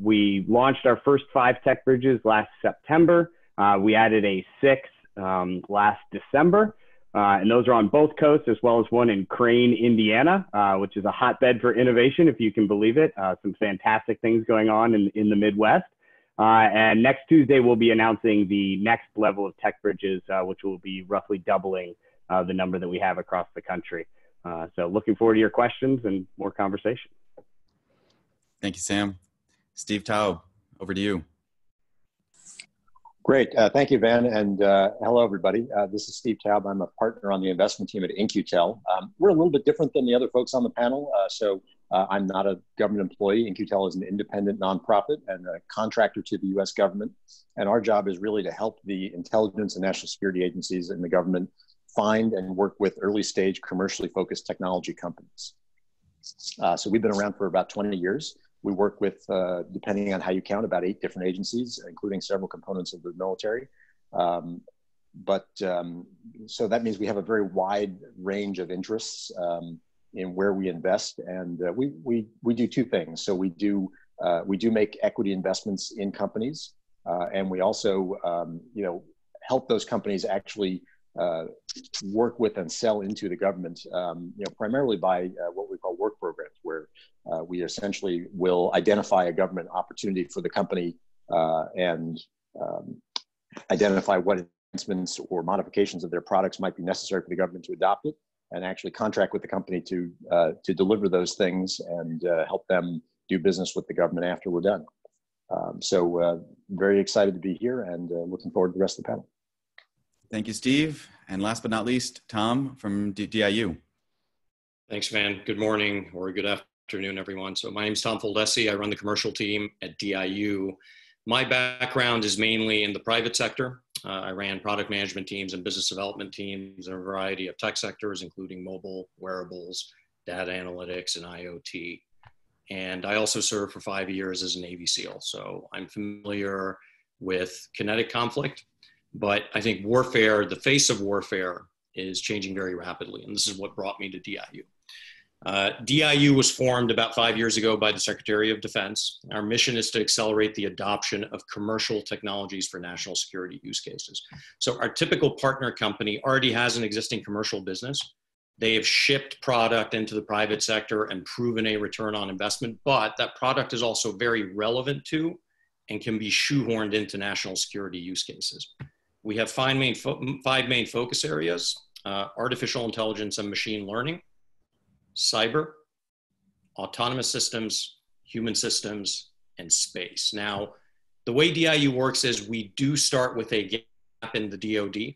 we launched our first 5 tech bridges last September. We added a 6th last December. And those are on both coasts, as well as one in Crane, Indiana, which is a hotbed for innovation, if you can believe it. Some fantastic things going on in the Midwest. And next Tuesday, we'll be announcing the next level of tech bridges, which will be roughly doubling the number that we have across the country. So looking forward to your questions and more conversation. Thank you, Sam. Steve Taub, over to you. Great. Thank you, Van. And hello, everybody. This is Steve Taub. I'm a partner on the investment team at In-Q-Tel. We're a little bit different than the other folks on the panel. I'm not a government employee. In-Q-Tel is an independent nonprofit and a contractor to the US government. And our job is really to help the intelligence and national security agencies in the government find and work with early stage commercially focused technology companies. So we've been around for about 20 years. We work with, depending on how you count, about 8 different agencies, including several components of the military. So that means we have a very wide range of interests in where we invest, and we do 2 things. So we do make equity investments in companies, and we also help those companies actually work with and sell into the government, primarily by what we call work programs, where we essentially will identify a government opportunity for the company and identify what enhancements or modifications of their products might be necessary for the government to adopt it, and actually contract with the company to deliver those things and help them do business with the government after we're done. So very excited to be here and looking forward to the rest of the panel. Thank you, Steve. And last but not least, Tom from DIU. Thanks, Van. Good morning or good afternoon, everyone. So my name is Tom Foldesi. I run the commercial team at DIU. My background is mainly in the private sector. I ran product management teams and business development teams in a variety of tech sectors, including mobile, wearables, data analytics, and IoT. And I also served for 5 years as a Navy SEAL. So I'm familiar with kinetic conflict. But I think warfare, the face of warfare, is changing very rapidly. And this is what brought me to DIU. DIU was formed about 5 years ago by the Secretary of Defense. Our mission is to accelerate the adoption of commercial technologies for national security use cases. So our typical partner company already has an existing commercial business. They have shipped product into the private sector and proven a return on investment, but that product is also very relevant to and can be shoehorned into national security use cases. We have 5 main focus areas: artificial intelligence and machine learning, cyber, autonomous systems, human systems, and space. Now, the way DIU works is we do start with a gap in the DoD,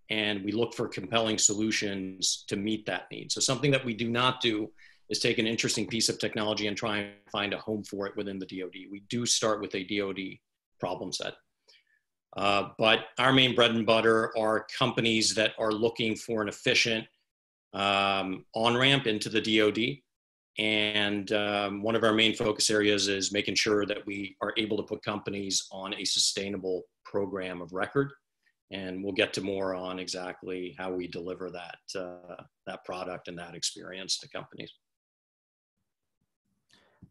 and we look for compelling solutions to meet that need. So something that we do not do is take an interesting piece of technology and try and find a home for it within the DoD. We do start with a DoD problem set. But our main bread and butter are companies that are looking for an efficient on-ramp into the DoD. And one of our main focus areas is making sure that we are able to put companies on a sustainable program of record. And we'll get to more on exactly how we deliver that, that product and that experience to companies.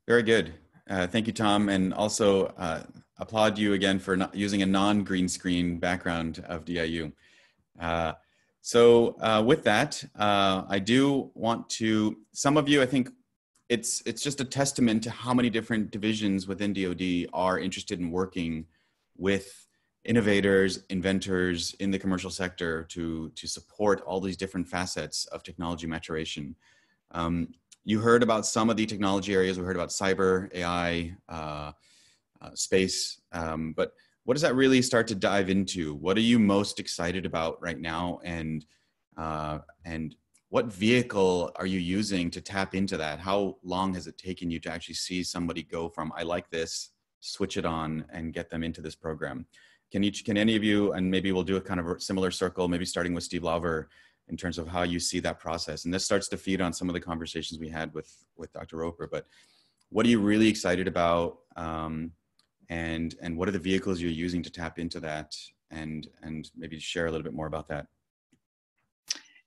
Very good. Thank you, Tom. And also applaud you again for not using a non-green screen background of DIU. So with that, I do want to, some of you, I think it's just a testament to how many different divisions within DoD are interested in working with innovators, inventors in the commercial sector to support all these different facets of technology maturation. You heard about some of the technology areas. We heard about cyber, AI, space, but what does that really start to dive into? What are you most excited about right now? And what vehicle are you using to tap into that? How long has it taken you to actually see somebody go from, I like this, switch it on and get them into this program? Can any of you, and maybe we'll do a kind of a similar circle, maybe starting with Steve Lauver, in terms of how you see that process. And this starts to feed on some of the conversations we had with Dr. Roper, but what are you really excited about? And what are the vehicles you're using to tap into that? And maybe share a little bit more about that.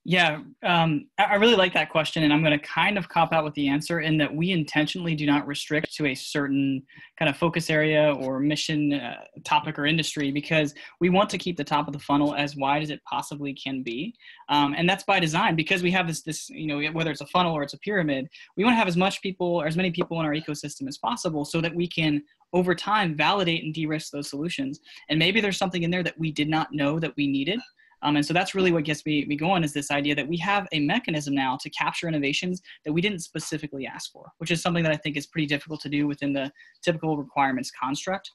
Yeah, I really like that question, and I'm going to kind of cop out with the answer in that we intentionally do not restrict to a certain kind of focus area or mission topic or industry, because we want to keep the top of the funnel as wide as it possibly can be. And that's by design, because we have this, you know, whether it's a funnel or it's a pyramid, we want to have as many people in our ecosystem as possible so that we can over time validate and de-risk those solutions. And maybe there's something in there that we did not know that we needed. And so that's really what gets me going, is this idea that we have a mechanism now to capture innovations that we didn't specifically ask for, which is something that I think is pretty difficult to do within the typical requirements construct.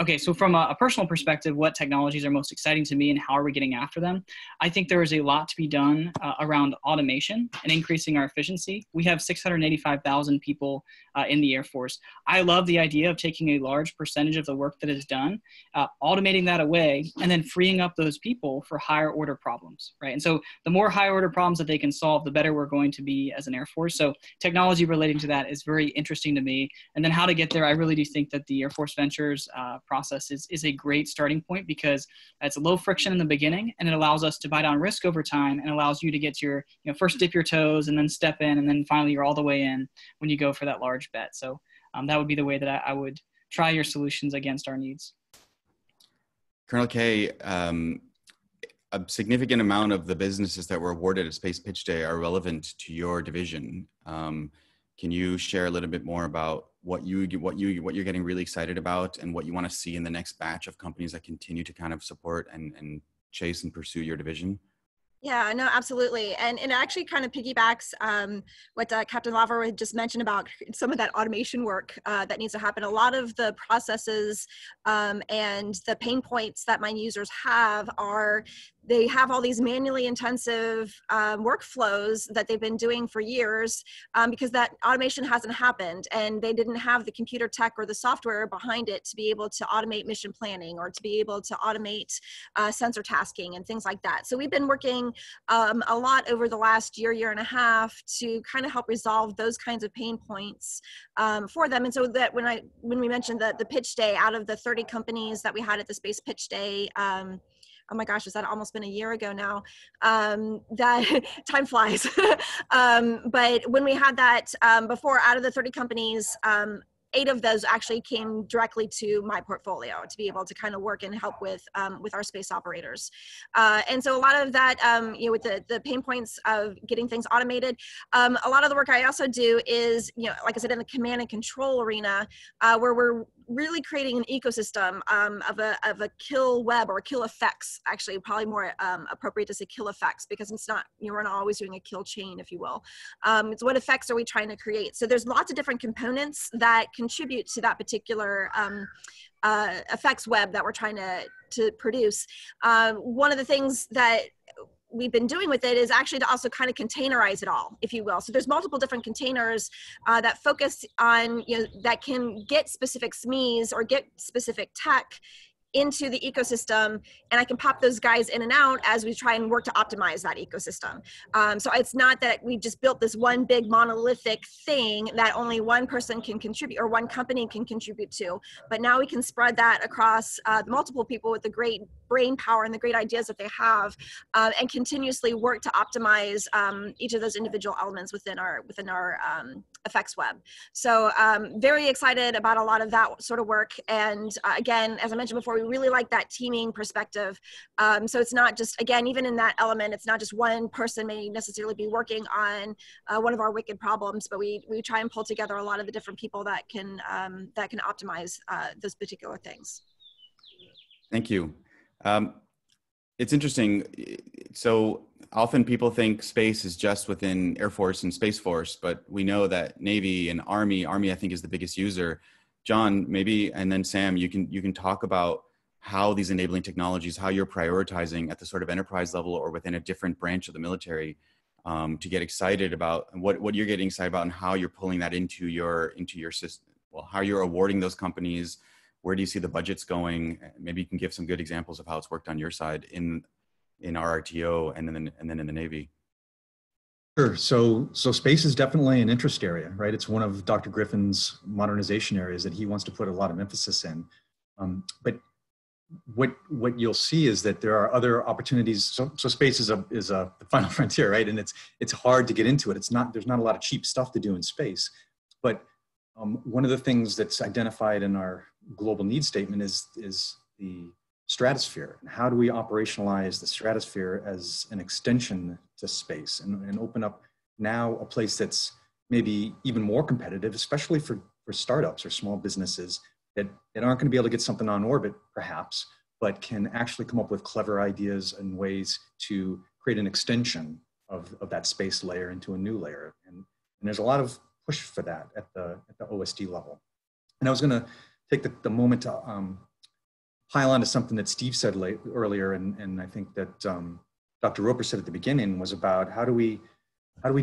Okay, so from a personal perspective, what technologies are most exciting to me and how are we getting after them? I think there is a lot to be done around automation and increasing our efficiency. We have 685,000 people in the Air Force. I love the idea of taking a large percentage of the work that is done, automating that away, and then freeing up those people for higher order problems, right? And so the more higher order problems that they can solve, the better we're going to be as an Air Force. So technology relating to that is very interesting to me. And then how to get there, I really do think that the Air Force Ventures process is a great starting point, because it's low friction in the beginning, and it allows us to buy down risk over time, and allows you to get your, you know, first dip your toes and then step in, and then finally you're all the way in when you go for that large bet. So that would be the way that I would try your solutions against our needs. Colonel K, a significant amount of the businesses that were awarded at Space Pitch Day are relevant to your division. Can you share a little bit more about what you're getting really excited about, and what you want to see in the next batch of companies that continue to kind of support and chase and pursue your division? Yeah, no, absolutely. And it actually kind of piggybacks what Captain Lauver had just mentioned about some of that automation work that needs to happen. A lot of the processes and the pain points that my users have are, they have all these manually intensive workflows that they've been doing for years because that automation hasn't happened, and they didn't have the computer tech or the software behind it to be able to automate mission planning, or to be able to automate sensor tasking and things like that. So we've been working a lot over the last year and a half to kind of help resolve those kinds of pain points for them. And so that when we mentioned the pitch day, out of the 30 companies that we had at the Space Pitch Day, oh my gosh, has that almost been a year ago now? That time flies. But when we had that before, out of the 30 companies, 8 of those actually came directly to my portfolio to be able to kind of work and help with our space operators. And so a lot of that, you know, with the pain points of getting things automated, a lot of the work I also do is, you know, like I said, in the command and control arena, where we're really creating an ecosystem of a kill web, or kill effects, actually probably more appropriate to say kill effects, because it's not, you know, we're not always doing a kill chain, if you will. It's what effects are we trying to create? So there's lots of different components that contribute to that particular effects web that we're trying to produce. One of the things that we've been doing with it is actually to also kind of containerize it all, if you will. So there's multiple different containers that focus on, you know, that can get specific SMEs or get specific tech into the ecosystem, and I can pop those guys in and out as we try and work to optimize that ecosystem. So it's not that we just built this one big monolithic thing that only one person can contribute or one company can contribute to, but now we can spread that across multiple people with the great brain power and the great ideas that they have, and continuously work to optimize each of those individual elements within our effects web. So very excited about a lot of that sort of work. And again, as I mentioned before, we really like that teaming perspective. So it's not just, again, even in that element, it's not just one person may necessarily be working on one of our wicked problems, but we try and pull together a lot of the different people that can optimize those particular things. Thank you. It's interesting. So often people think space is just within Air Force and Space Force, but we know that Navy and Army I think is the biggest user. John, maybe, and then Sam, you can talk about how these enabling technologies, how you're prioritizing at the sort of enterprise level or within a different branch of the military to get excited about what you're getting excited about and how you're pulling that into your system. Well, how you're awarding those companies. Where do you see the budgets going? Maybe you can give some good examples of how it's worked on your side in in RRTO and then in the Navy? Sure. So space is definitely an interest area, right? It's one of Dr. Griffin's modernization areas that he wants to put a lot of emphasis in. But what you'll see is that there are other opportunities. So space is the final frontier, right? And it's hard to get into it. There's not a lot of cheap stuff to do in space. But one of the things that's identified in our global needs statement is the stratosphere. And how do we operationalize the stratosphere as an extension to space and open up now a place that's maybe even more competitive, especially for startups or small businesses that aren't going to be able to get something on orbit, perhaps, but can actually come up with clever ideas and ways to create an extension of that space layer into a new layer. And there's a lot of push for that at the OSD level. And I was going to take the moment to pile on to something that Steve said earlier, and I think that Dr. Roper said at the beginning, was about how do we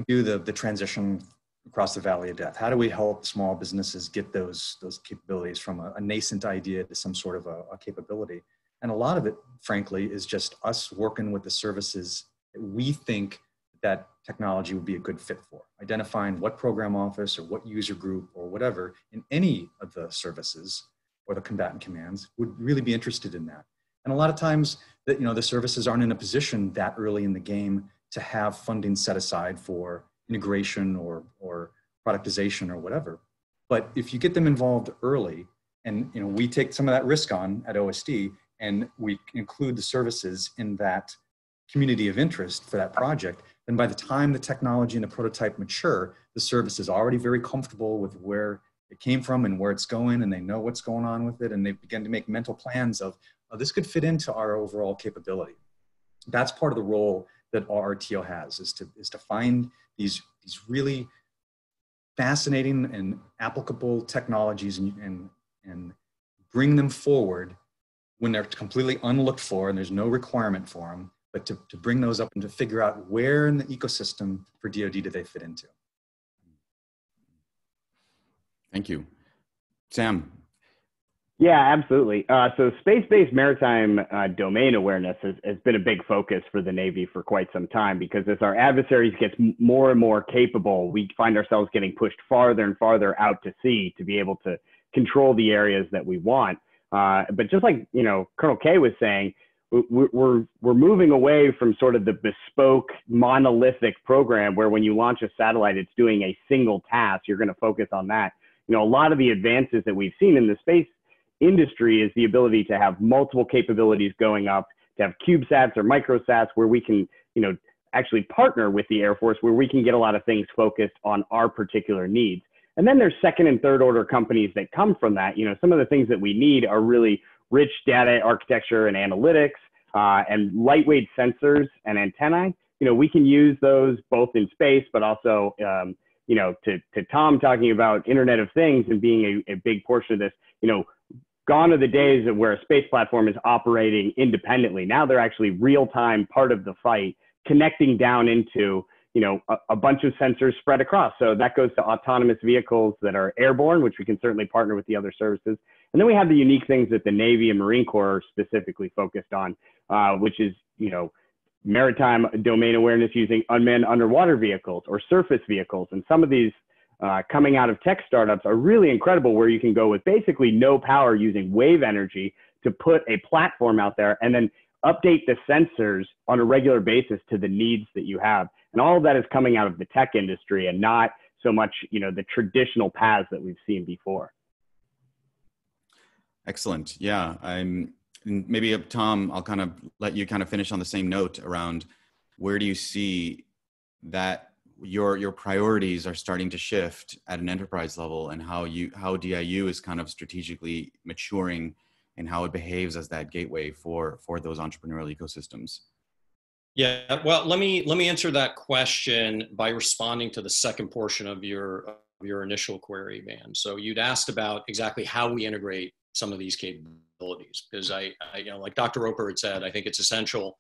do the transition across the valley of death? How do we help small businesses get those capabilities from a nascent idea to some sort of a capability? And a lot of it, frankly, is just us working with the services that we think that technology would be a good fit for, identifying what program office or what user group or whatever in any of the services or the combatant commands would really be interested in that. And a lot of times that, the services aren't in a position that early in the game to have funding set aside for integration or productization or whatever. But if you get them involved early, and we take some of that risk on at OSD, and we include the services in that community of interest for that project, then by the time the technology and the prototype mature, the service is already very comfortable with where it came from and where it's going, and they know what's going on with it, and they've begun to make mental plans of, oh, this could fit into our overall capability. That's part of the role that RRTO has, is to find these really fascinating and applicable technologies and bring them forward when they're completely unlooked for and there's no requirement for them, but to bring those up and to figure out where in the ecosystem for DoD do they fit into. Thank you. Sam. Yeah, absolutely. So space-based maritime domain awareness has been a big focus for the Navy for quite some time, because as our adversaries get more and more capable, we find ourselves getting pushed farther and farther out to sea to be able to control the areas that we want. But just like Colonel K was saying, we're moving away from sort of the bespoke monolithic program where when you launch a satellite, it's doing a single task. You're going to focus on that. A lot of the advances that we've seen in the space industry is the ability to have multiple capabilities going up, to have CubeSats or microsats where we can, actually partner with the Air Force, where we can get a lot of things focused on our particular needs. And then there's second and third order companies that come from that. Some of the things that we need are really rich data architecture and analytics and lightweight sensors and antennae. We can use those both in space, but also, to Tom talking about Internet of Things and being a big portion of this, gone are the days of where a space platform is operating independently. Now they're actually real-time part of the fight, connecting down into, a bunch of sensors spread across. So that goes to autonomous vehicles that are airborne, which we can certainly partner with the other services. And then we have the unique things that the Navy and Marine Corps are specifically focused on, which is, maritime domain awareness using unmanned underwater vehicles or surface vehicles. And some of these coming out of tech startups are really incredible, where you can go with basically no power using wave energy to put a platform out there and then update the sensors on a regular basis to the needs that you have. And all of that is coming out of the tech industry and not so much, the traditional paths that we've seen before. Excellent. Yeah, maybe Tom, I'll kind of let you kind of finish on the same note around where do you see that your priorities are starting to shift at an enterprise level, and how DIU is kind of strategically maturing and how it behaves as that gateway for those entrepreneurial ecosystems. Yeah, well, let me answer that question by responding to the second portion of your initial query, Van. So you'd asked about exactly how we integrate some of these capabilities, because I like Dr. Roper had said, I think it's essential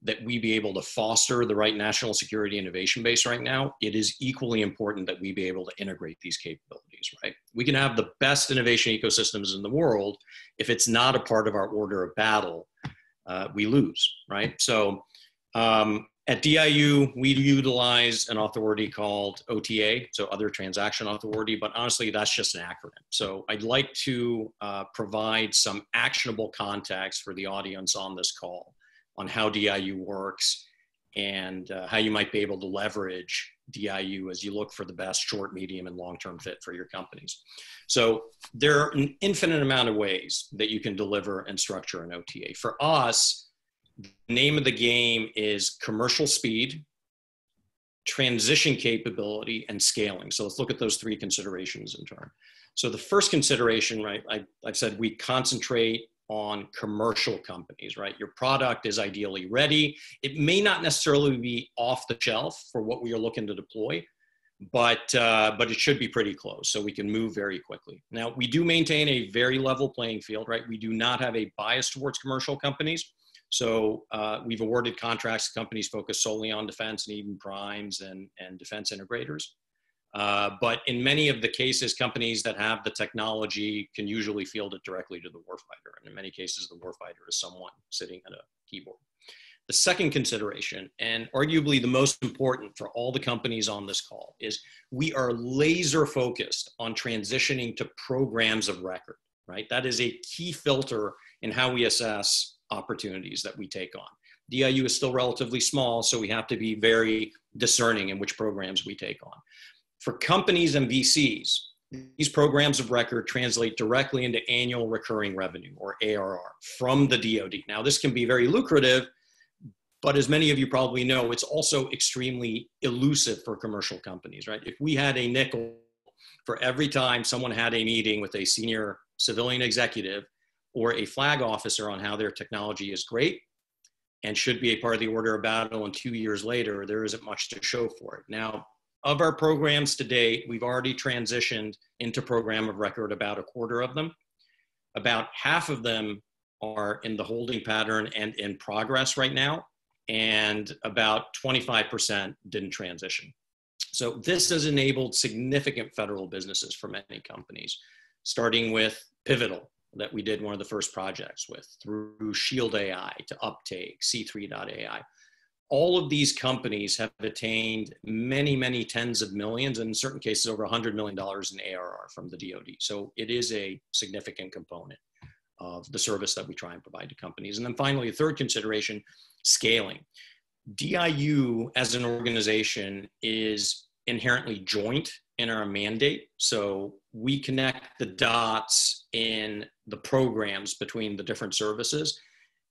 that we be able to foster the right national security innovation base right now. It is equally important that we be able to integrate these capabilities, right? We can have the best innovation ecosystems in the world. If it's not a part of our order of battle, we lose, right? So At DIU, we utilize an authority called OTA, so Other Transaction Authority, but honestly, that's just an acronym. So I'd like to provide some actionable context for the audience on this call on how DIU works and how you might be able to leverage DIU as you look for the best short, medium, and long-term fit for your companies. So there are an infinite amount of ways that you can deliver and structure an OTA. For us, the name of the game is commercial speed, transition capability, and scaling. So let's look at those three considerations in turn. So the first consideration, right, I've said we concentrate on commercial companies, right? Your product is ideally ready. It may not necessarily be off the shelf for what we are looking to deploy, but it should be pretty close so we can move very quickly. Now, we do maintain a very level playing field, right? We do not have a bias towards commercial companies. So we've awarded contracts to companies focused solely on defense and even primes and defense integrators. But in many of the cases, companies that have the technology can usually field it directly to the warfighter. And in many cases, the warfighter is someone sitting at a keyboard. The second consideration, and arguably the most important for all the companies on this call, is we are laser focused on transitioning to programs of record, right? That is a key filter in how we assess opportunities that we take on. DIU is still relatively small, so we have to be very discerning in which programs we take on. For companies and VCs, these programs of record translate directly into annual recurring revenue, or ARR, from the DoD. Now, this can be very lucrative, but as many of you probably know, it's also extremely elusive for commercial companies, right? If we had a nickel for every time someone had a meeting with a senior civilian executive or a flag officer on how their technology is great and should be a part of the order of battle, and 2 years later, there isn't much to show for it. Now, of our programs to date, we've already transitioned into program of record about a quarter of them. About half of them are in the holding pattern and in progress right now, and about 25% didn't transition. So this has enabled significant federal businesses for many companies, starting with Pivotal, that we did one of the first projects with, through Shield AI to Uptake, C3.ai. All of these companies have attained many, many tens of millions, and in certain cases over $100 million in ARR from the DoD. So it is a significant component of the service that we try and provide to companies. And then finally, the third consideration, scaling. DIU as an organization is inherently joint in our mandate. So we connect the dots in the programs between the different services,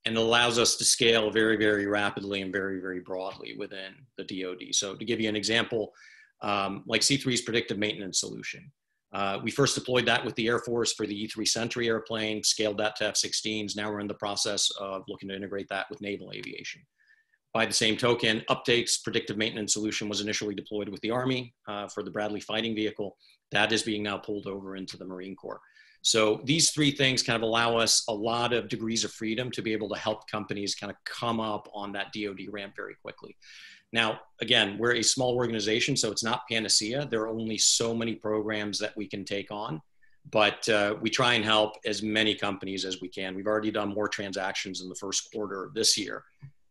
and allows us to scale very, very rapidly and very, very broadly within the DoD. So to give you an example, like C3's predictive maintenance solution, we first deployed that with the Air Force for the E-3 Sentry airplane, scaled that to F-16s. Now we're in the process of looking to integrate that with naval aviation. By the same token, Uptake's predictive maintenance solution was initially deployed with the Army for the Bradley fighting vehicle. That is being now pulled over into the Marine Corps. So these three things kind of allow us a lot of degrees of freedom to be able to help companies kind of come up on that DoD ramp very quickly. Now, again, we're a small organization, so it's not panacea. There are only so many programs that we can take on, but we try and help as many companies as we can. We've already done more transactions in the first quarter of this year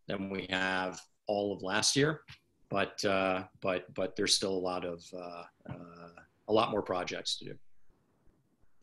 than we have all of last year, but there's still a lot more projects to do.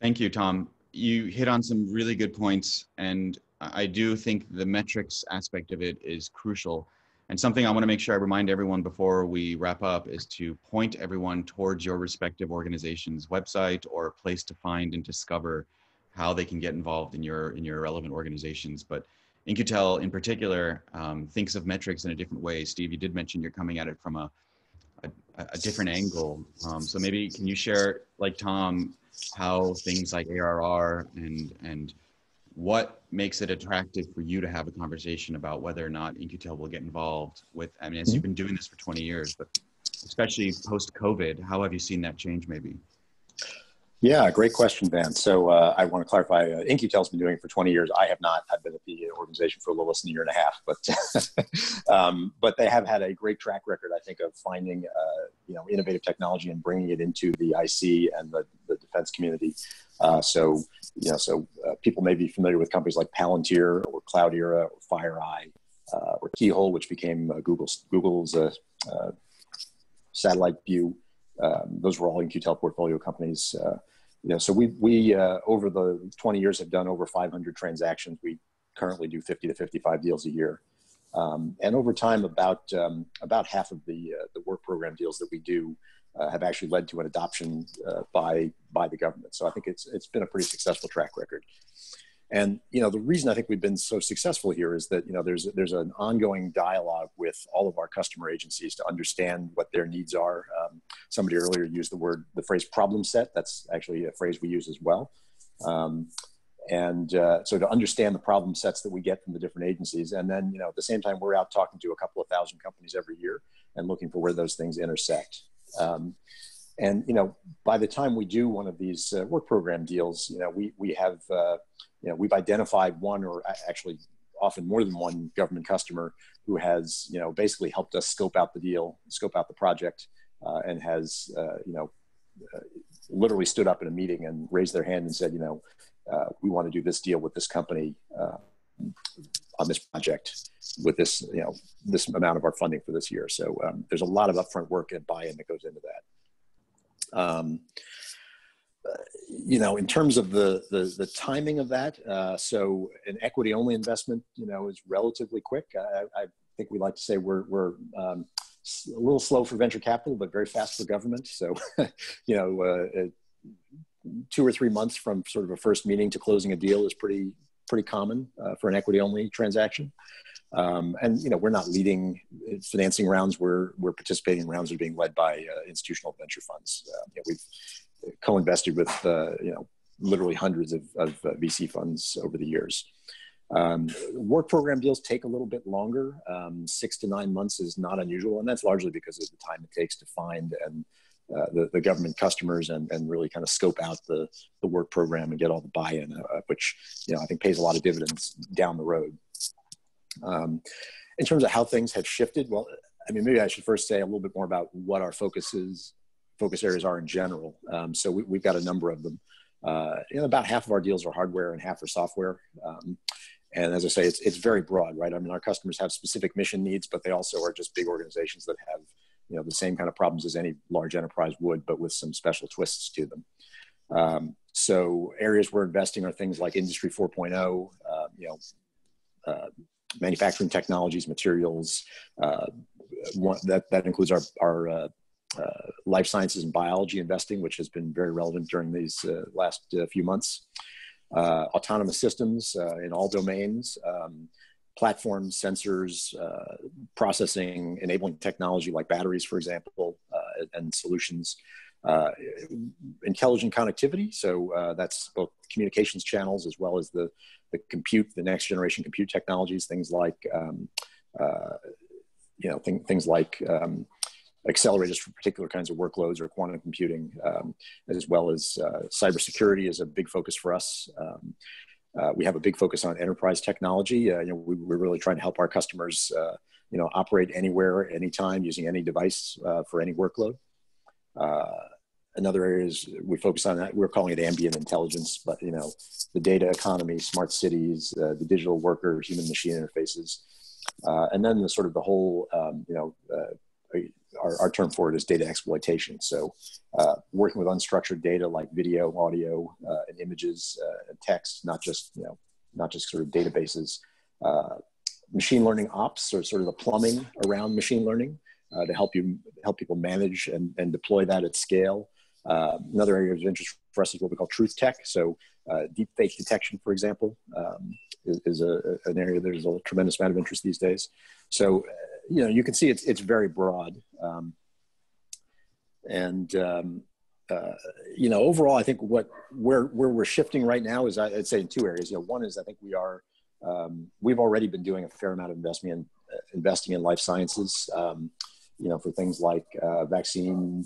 Thank you, Tom. You hit on some really good points, and I do think the metrics aspect of it is crucial. And something I want to make sure I remind everyone before we wrap up is to point everyone towards your respective organization's website or a place to find and discover how they can get involved in your relevant organizations. But In-Q-Tel in particular thinks of metrics in a different way. Steve, you did mention you're coming at it from a different angle. So maybe can you share, like Tom, how things like ARR and what makes it attractive for you to have a conversation about whether or not In-Q-Tel will get involved with, I mean, as you've been doing this for 20 years, but especially post-COVID, how have you seen that change maybe? Yeah, great question, Van. So I want to clarify, In-Q-Tel's been doing it for 20 years. I have not. I've been at the organization for a little less than a year and a half, but they have had a great track record, I think, of finding innovative technology and bringing it into the IC and the defense community. So people may be familiar with companies like Palantir or Cloudera or FireEye or Keyhole, which became Google's satellite view. Those were all in QTEL portfolio companies. So we over the 20 years have done over 500 transactions. We currently do 50 to 55 deals a year. And over time, about half of the work program deals that we do have actually led to an adoption by the government. So I think it's been a pretty successful track record. And the reason I think we've been so successful here is that there's an ongoing dialogue with all of our customer agencies to understand what their needs are. Somebody earlier used the phrase problem set. That's actually a phrase we use as well. So to understand the problem sets that we get from the different agencies, and then at the same time we're out talking to a couple of thousand companies every year and looking for where those things intersect. And by the time we do one of these work program deals, we have we've identified one, or actually often more than one, government customer who has basically helped us scope out the deal, scope out the project, and has literally stood up in a meeting and raised their hand and said, we want to do this deal with this company on this project with this, this amount of our funding for this year. So there's a lot of upfront work and buy-in that goes into that. In terms of the timing of that, so an equity-only investment, is relatively quick. I think we like to say we're a little slow for venture capital, but very fast for government. So, 2 or 3 months from sort of a first meeting to closing a deal is pretty common for an equity-only transaction. And we're not leading financing rounds. We're participating in rounds that are being led by institutional venture funds. We've co-invested with literally hundreds of VC funds over the years. Work program deals take a little bit longer. 6 to 9 months is not unusual, and that's largely because of the time it takes to find and the government customers and really kind of scope out the work program and get all the buy-in, which I think pays a lot of dividends down the road. In terms of how things have shifted, well, maybe I should first say a little bit more about what our focus areas are in general. So we've got a number of them. About half of our deals are hardware and half are software. And as I say, it's very broad, right? Our customers have specific mission needs, but they also are just big organizations that have the same kind of problems as any large enterprise would, but with some special twists to them. So areas we're investing are things like Industry 4.0, manufacturing technologies, materials. That includes our life sciences and biology investing, which has been very relevant during these last few months. Autonomous systems in all domains. Platforms, sensors, processing, enabling technology like batteries, for example, and solutions. Intelligent connectivity, so that's both communications channels as well as the next generation compute technologies, things like accelerators for particular kinds of workloads or quantum computing, as well as cybersecurity is a big focus for us. We have a big focus on enterprise technology. We're really trying to help our customers, operate anywhere, anytime, using any device for any workload. Another area is we focus on that. We're calling it ambient intelligence, but the data economy, smart cities, the digital workers, human-machine interfaces, and then the whole, our term for it is data exploitation. So working with unstructured data like video, audio, and images, and text, not just sort of databases. Machine learning ops, or sort of the plumbing around machine learning to help people manage and deploy that at scale. Another area of interest for us is what we call truth tech. So deep fake detection, for example, is an area there's a tremendous amount of interest these days. So you can see it's very broad. Overall, I think where we're shifting right now is, I'd say, in 2 areas. One is I think we've already been doing a fair amount of investing in life sciences, for things like vaccine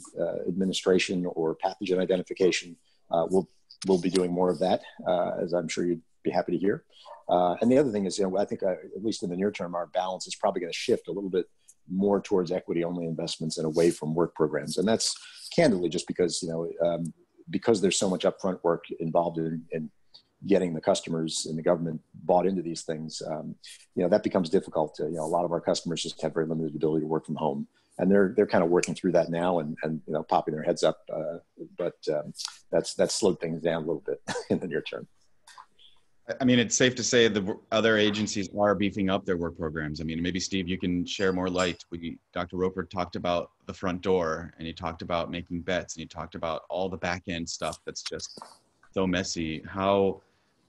administration or pathogen identification. We'll be doing more of that, as I'm sure you'd be happy to hear. And the other thing is, I think at least in the near term, our balance is probably going to shift a little bit more towards equity-only investments and away from work programs. And that's candidly just because, because there's so much upfront work involved in getting the customers and the government bought into these things, that becomes difficult. A lot of our customers just have very limited ability to work from home, and they're kind of working through that now and popping their heads up. But that's slowed things down a little bit in the near term. I mean, it's safe to say the other agencies are beefing up their work programs. I mean, maybe Steve, you can share more light. Dr. Roper talked about the front door, and he talked about making bets, and he talked about all the back end stuff that's just so messy. How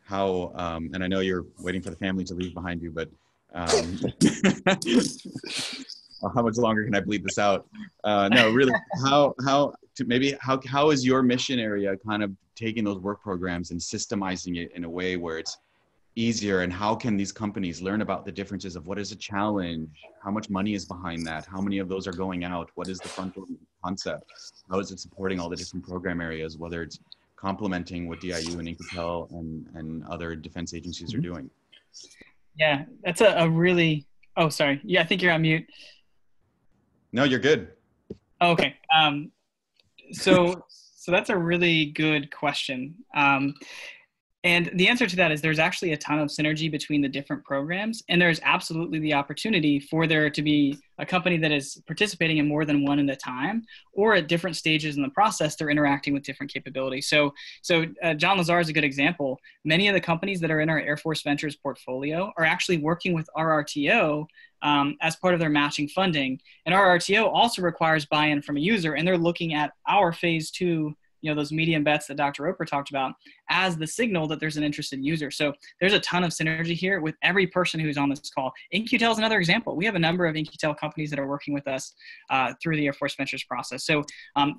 and I know you're waiting for the family to leave behind you, but how much longer can I bleed this out? No, really, how is your mission area kind of taking those work programs and systemizing it in a way where it's easier? And how can these companies learn about the differences of what is a challenge? How much money is behind that? How many of those are going out? What is the front door concept? How is it supporting all the different program areas, whether it's complementing what DIU and Incotel and other defense agencies are doing? Yeah, that's a really, oh, sorry. Yeah, I think you're on mute. No, you're good. Oh, okay. So that's a really good question. And the answer to that is there's actually a ton of synergy between the different programs, and there's absolutely the opportunity for there to be a company that is participating in more than one at a time, or at different stages in the process, they're interacting with different capabilities. So John Lazar is a good example. Many of the companies that are in our Air Force Ventures portfolio are actually working with RRTO as part of their matching funding. And RRTO also requires buy-in from a user, and they're looking at our phase 2, those medium bets that Dr. Roper talked about, as the signal that there's an interested user. So there's a ton of synergy here with every person who's on this call. Incotel is another example. We have a number of Incotel companies that are working with us through the Air Force Ventures process. So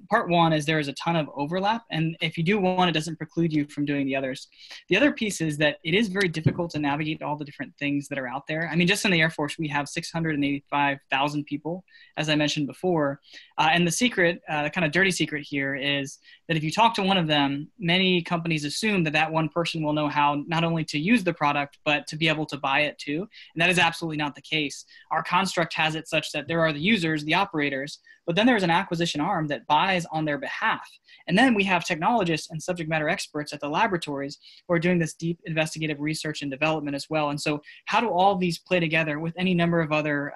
part one is there is a ton of overlap, and if you do one, it doesn't preclude you from doing the others. The other piece is that it is very difficult to navigate all the different things that are out there. I mean, just in the Air Force, we have 685,000 people, as I mentioned before. And the secret, the kind of dirty secret here is that if you talk to one of them, many companies assume that that one person will know how not only to use the product, but to be able to buy it too. And that is absolutely not the case. Our construct has it such that there are the users, the operators, but then there's an acquisition arm that buys on their behalf. And then we have technologists and subject matter experts at the laboratories who are doing this deep investigative research and development as well. And so how do all these play together with any number of other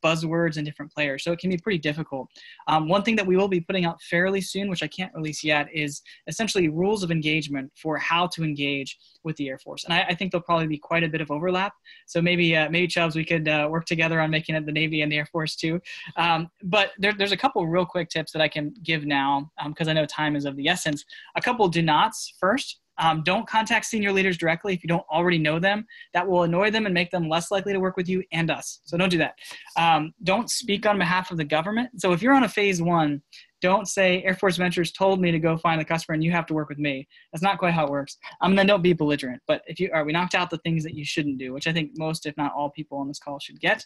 buzzwords and different players? So it can be pretty difficult. One thing that we will be putting out fairly soon, which I can't release yet, is essentially rules of engagement for how to engage with the Air Force. And I think there'll probably be quite a bit of overlap. So maybe Chubs, we could work together on making it the Navy and the Air Force too. But there's a couple real quick tips that I can give now, because I know time is of the essence. A couple do nots. First, don't contact senior leaders directly if you don't already know them. That will annoy them and make them less likely to work with you and us. So don't do that. Don't speak on behalf of the government. So if you're on a phase 1, don't say Air Force Ventures told me to go find the customer and you have to work with me. That's not quite how it works. Then don't be belligerent. But if we knocked out the things that you shouldn't do, which I think most, if not all people on this call should get.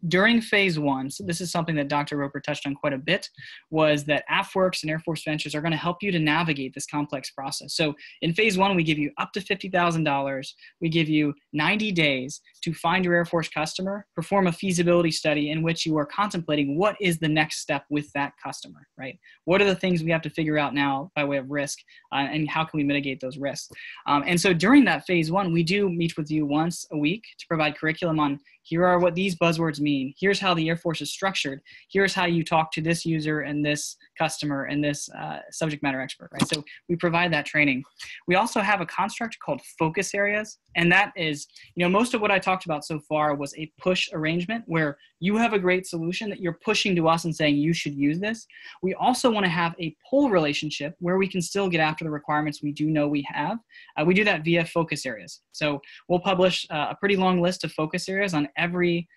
During phase 1, so this is something that Dr. Roper touched on quite a bit, was that AFWERX and Air Force Ventures are going to help you to navigate this complex process. So in phase 1, we give you up to $50,000. We give you 90 days to find your Air Force customer, perform a feasibility study in which you are contemplating what is the next step with that customer, right? What are the things we have to figure out now by way of risk, and how can we mitigate those risks? And so during that phase 1, we do meet with you once a week to provide curriculum on here are what these buzzwords mean. Here's how the Air Force is structured. Here's how you talk to this user and this customer and this subject matter expert, right? So we provide that training. We also have a construct called focus areas. And that is, most of what I talked about so far was a push arrangement where you have a great solution that you're pushing to us and saying you should use this. We also want to have a pull relationship where we can still get after the requirements we do know we have. We do that via focus areas. So we'll publish a pretty long list of focus areas on every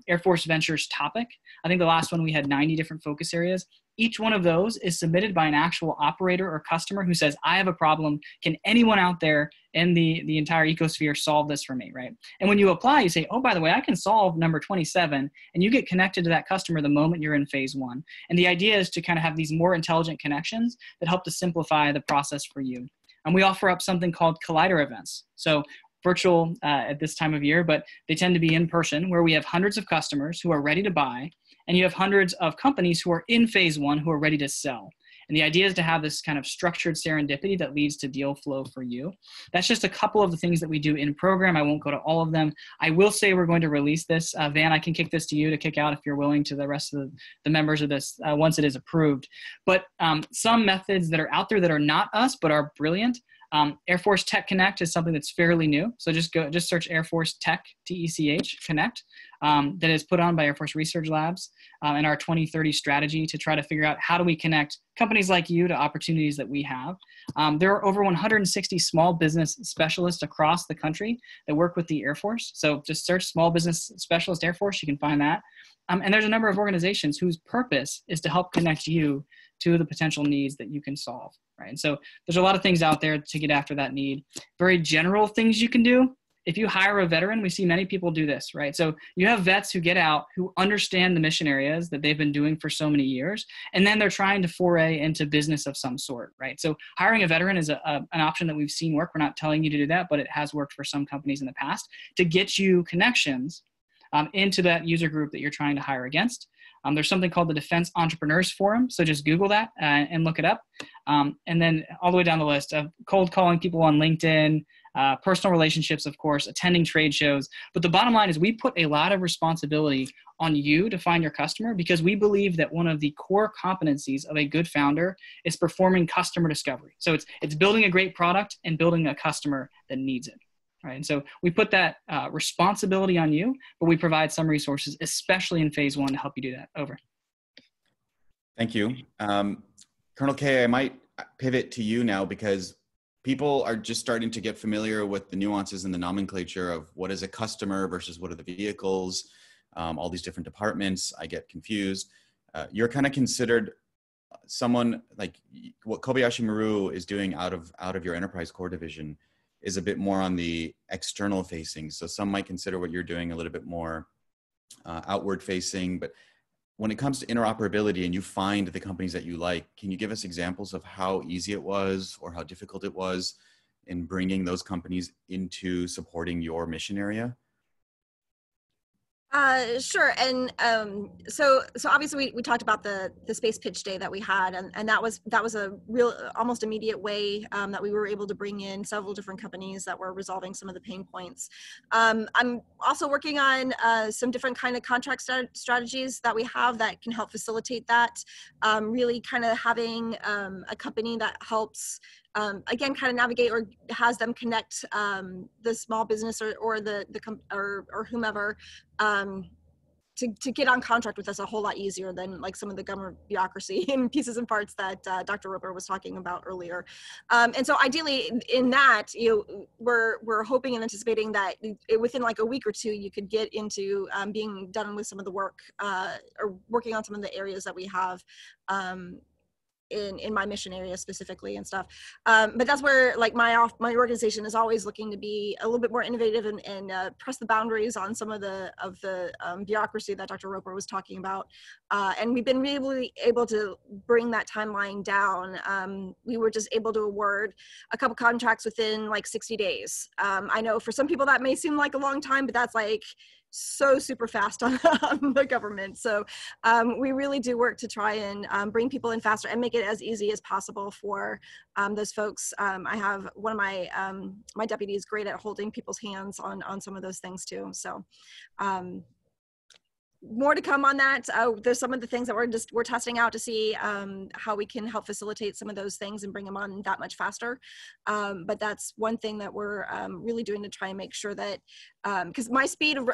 Air Force Ventures topic. I think the last one we had 90 different focus areas. Each one of those is submitted by an actual operator or customer who says, I have a problem. Can anyone out there in the entire ecosphere solve this for me, right? And when you apply, you say, oh, by the way, I can solve number 27, and you get connected to that customer the moment you're in phase 1. And the idea is to kind of have these more intelligent connections that help to simplify the process for you. And we offer up something called collider events. So virtual at this time of year, but they tend to be in person, where we have hundreds of customers who are ready to buy, and you have hundreds of companies who are in phase 1 who are ready to sell. And the idea is to have this kind of structured serendipity that leads to deal flow for you. That's just a couple of the things that we do in program. I won't go to all of them. I will say we're going to release this. Van, I can kick this to you to kick out if you're willing to the rest of the members of this once it is approved. But some methods that are out there that are not us but are brilliant. Air Force Tech Connect is something that's fairly new. So just search Air Force Tech, TECH, Connect, that is put on by Air Force Research Labs in our 2030 strategy to try to figure out how do we connect companies like you to opportunities that we have. There are over 160 small business specialists across the country that work with the Air Force. So just search Small Business Specialist Air Force, you can find that. And there's a number of organizations whose purpose is to help connect you to the potential needs that you can solve, right? And so there's a lot of things out there to get after that need. Very general things you can do. If you hire a veteran, we see many people do this, right? So you have vets who get out, who understand the mission areas that they've been doing for so many years, and then they're trying to foray into business of some sort, right? So hiring a veteran is an option that we've seen work. We're not telling you to do that, but it has worked for some companies in the past to get you connections into that user group that you're trying to hire against. There's something called the Defense Entrepreneurs Forum. So just Google that and look it up. And then all the way down the list of cold calling people on LinkedIn, personal relationships, of course, attending trade shows. But the bottom line is we put a lot of responsibility on you to find your customer because we believe that one of the core competencies of a good founder is performing customer discovery. So it's building a great product and building a customer that needs it. Right. And so we put that responsibility on you, but we provide some resources, especially in phase one, to help you do that. Over. Thank you. Colonel K, I might pivot to you now because people are just starting to get familiar with the nuances and the nomenclature of what is a customer versus what are the vehicles, all these different departments. I get confused. You're kind of considered someone like what Kobayashi Maru is doing out of your enterprise core division is a bit more on the external facing. So some might consider what you're doing a little bit more outward facing, but when it comes to interoperability and you find the companies that you like, can you give us examples of how easy it was or how difficult it was in bringing those companies into supporting your mission area? Sure. And so obviously we talked about the space pitch day that we had, and that was a real almost immediate way that we were able to bring in several different companies that were resolving some of the pain points. I'm also working on some different kind of contract strategies that we have that can help facilitate that. Really kind of having a company that helps again, kind of navigate or has them connect the small business or whomever to get on contract with us a whole lot easier than like some of the government bureaucracy and pieces and parts that Dr. Roper was talking about earlier. And so ideally in that, we're hoping and anticipating that within like a week or two, you could get into being done with some of the work or working on some of the areas that we have in my mission area specifically and stuff. But that's where like my organization is always looking to be a little bit more innovative and press the boundaries on some of the bureaucracy that Dr. Roper was talking about. And we've been really able to bring that timeline down. We were just able to award a couple contracts within like 60 days. I know for some people that may seem like a long time, but that's like so super fast on the government. So we really do work to try and bring people in faster and make it as easy as possible for those folks. I have one of my my deputies great at holding people's hands on some of those things too. So more to come on that. There's some of the things that we're testing out to see how we can help facilitate some of those things and bring them on that much faster. But that's one thing that we're really doing to try and make sure that because my speed of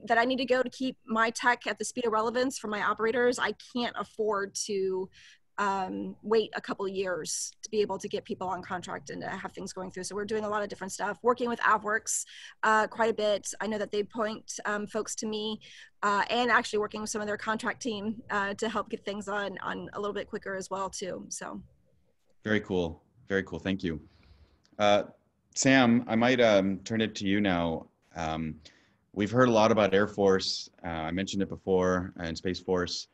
that I need to go to keep my tech at the speed of relevance for my operators, I can't afford to wait a couple of years to be able to get people on contract and to have things going through. So we're doing a lot of different stuff, working with AFWERX quite a bit. I know that they point folks to me and actually working with some of their contract team to help get things on a little bit quicker as well too. So. Very cool. Very cool. Thank you. Sam, I might turn it to you now. We've heard a lot about Air Force. I mentioned it before and Space Force.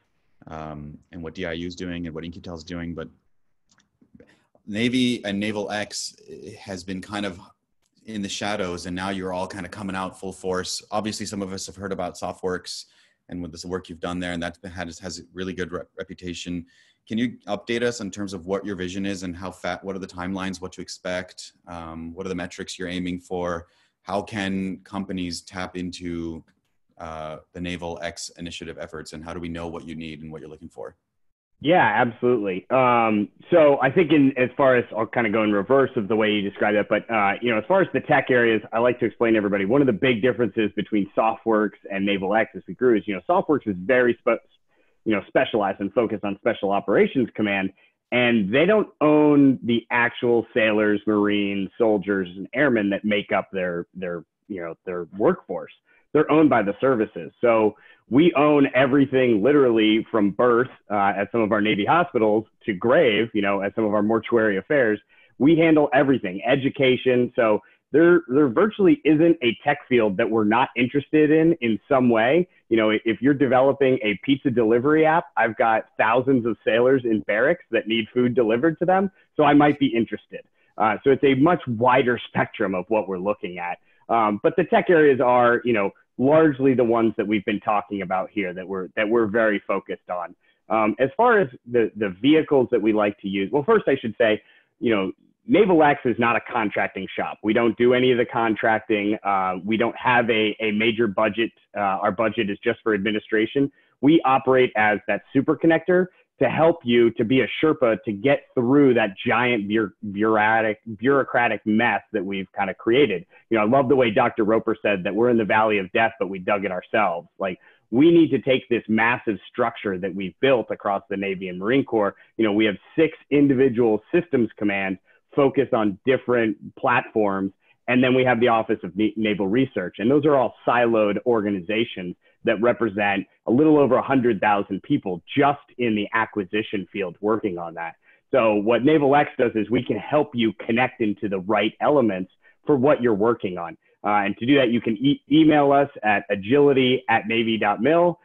And what DIU is doing and what In-Q-Tel is doing, but Navy and NavalX has been kind of in the shadows, and now you're all kind of coming out full force. Obviously, some of us have heard about SOFWERX and with this work you've done there, and that has a really good reputation can you update us in terms of what your vision is and what are the timelines, what to expect? What are the metrics you're aiming for? How can companies tap into the NavalX initiative efforts, and how do we know what you need and what you're looking for? Yeah, absolutely. So I think as far as, I'll kind of go in reverse of the way you described it, but as far as the tech areas, I like to explain to everybody, one of the big differences between SoftWorks and NavalX as we grew is, SoftWorks is very specialized and focused on Special Operations Command, and they don't own the actual sailors, Marines, soldiers, and airmen that make up their workforce. They're owned by the services. So we own everything literally from birth at some of our Navy hospitals to grave, at some of our mortuary affairs. We handle everything, education. So there virtually isn't a tech field that we're not interested in some way. If you're developing a pizza delivery app, I've got thousands of sailors in barracks that need food delivered to them. So I might be interested. So it's a much wider spectrum of what we're looking at. But the tech areas are, largely the ones that we've been talking about here that we're very focused on. As far as the vehicles that we like to use, well, first I should say, NavalX is not a contracting shop. We don't do any of the contracting. We don't have a major budget. Our budget is just for administration. We operate as that super connector to help you to be a Sherpa to get through that giant bureaucratic mess that we've kind of created. I love the way Dr. Roper said that we're in the valley of death, but we dug it ourselves. Like, we need to take this massive structure that we've built across the Navy and Marine Corps. We have 6 individual systems commands focused on different platforms. And then we have the Office of Naval Research. And those are all siloed organizations that represent a little over 100,000 people just in the acquisition field working on that. So what NavalX does is we can help you connect into the right elements for what you're working on. And to do that, you can email us at agility@navy.mil.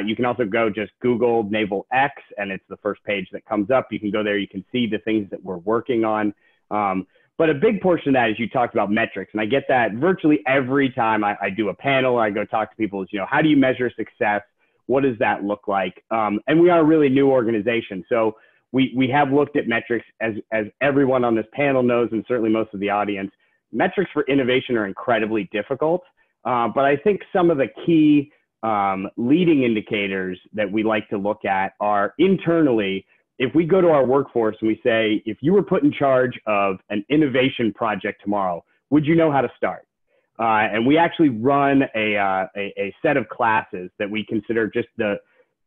You can also go just Google NavalX, and it's the first page that comes up. You can go there, you can see the things that we're working on. But a big portion of that is you talked about metrics. And I get that virtually every time I do a panel, I go talk to people, is, how do you measure success? What does that look like? And we are a really new organization. So we have looked at metrics, as everyone on this panel knows, and certainly most of the audience. Metrics for innovation are incredibly difficult. But I think some of the key leading indicators that we like to look at are internally. If we go to our workforce and we say, if you were put in charge of an innovation project tomorrow, would you know how to start? And we actually run a set of classes that we consider just the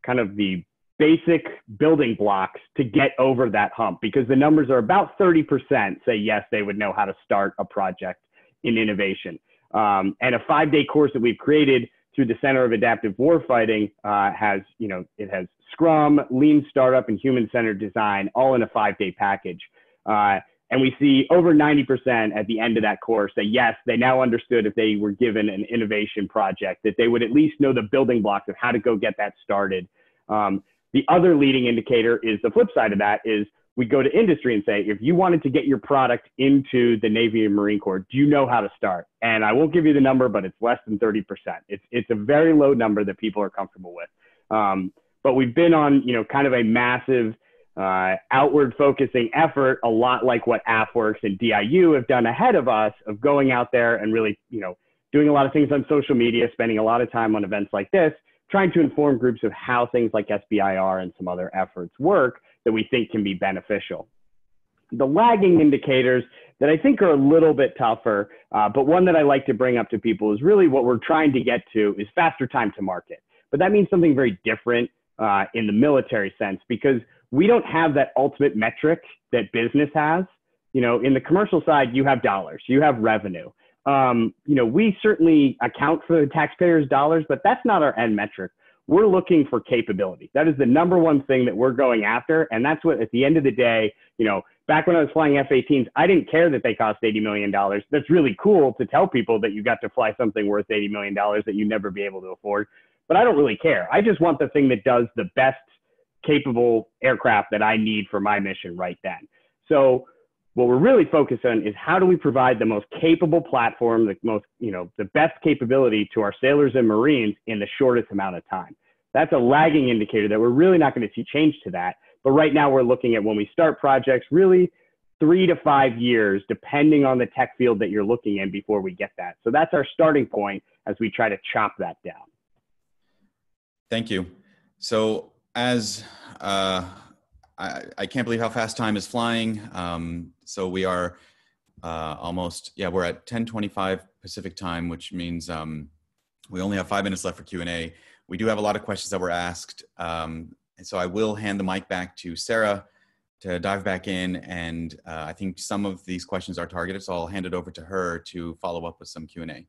kind of the basic building blocks to get over that hump, because the numbers are about 30% say, yes, they would know how to start a project in innovation. And a 5-day course that we've created through the Center of Adaptive Warfighting it has Scrum, Lean Startup, and Human-Centered Design all in a 5-day package. And we see over 90% at the end of that course say, yes, they now understood if they were given an innovation project, that they would at least know the building blocks of how to go get that started. The other leading indicator is the flip side of that is we go to industry and say, if you wanted to get your product into the Navy and Marine Corps, do you know how to start? And I won't give you the number, but it's less than 30%. It's a very low number that people are comfortable with. But we've been on, kind of a massive outward focusing effort, a lot like what AFWERX and DIU have done ahead of us, of going out there and really, doing a lot of things on social media, spending a lot of time on events like this, trying to inform groups of how things like SBIR and some other efforts work that we think can be beneficial. The lagging indicators that I think are a little bit tougher, but one that I like to bring up to people is really what we're trying to get to is faster time to market. But that means something very different in the military sense, because we don't have that ultimate metric that business has. In the commercial side, you have dollars, you have revenue. We certainly account for the taxpayers' dollars, but that's not our end metric. We're looking for capability. That is the number one thing that we're going after. And that's what, at the end of the day, back when I was flying F-18s, I didn't care that they cost $80 million. That's really cool to tell people that you got to fly something worth $80 million that you'd never be able to afford. But I don't really care. I just want the thing that does the best capable aircraft that I need for my mission right then. So what we're really focused on is how do we provide the most capable platform, the best capability to our sailors and Marines in the shortest amount of time. That's a lagging indicator that we're really not going to see change to that, But right now we're looking at when we start projects, really 3 to 5 years, depending on the tech field that you're looking in before we get that. So that's our starting point as we try to chop that down. Thank you. So as I can't believe how fast time is flying. So we are almost, we're at 10:25 Pacific time, which means we only have 5 minutes left for Q&A. We do have a lot of questions that were asked. And so I will hand the mic back to Sarah to dive back in. And I think some of these questions are targeted, so I'll hand it over to her to follow up with some Q&A.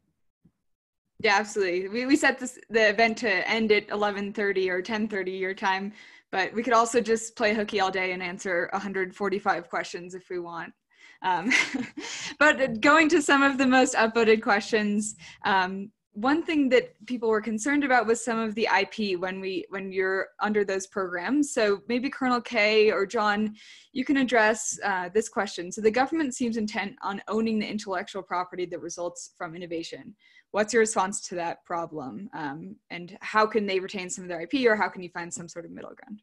Yeah, absolutely. We set the event to end at 11:30 or 10:30 your time, but we could also just play hooky all day and answer 145 questions if we want. But going to some of the most upvoted questions, one thing that people were concerned about was some of the IP when you're under those programs. So maybe Colonel K or John, you can address this question. So the government seems intent on owning the intellectual property that results from innovation. What's your response to that problem? And how can they retain some of their IP, or how can you find some sort of middle ground?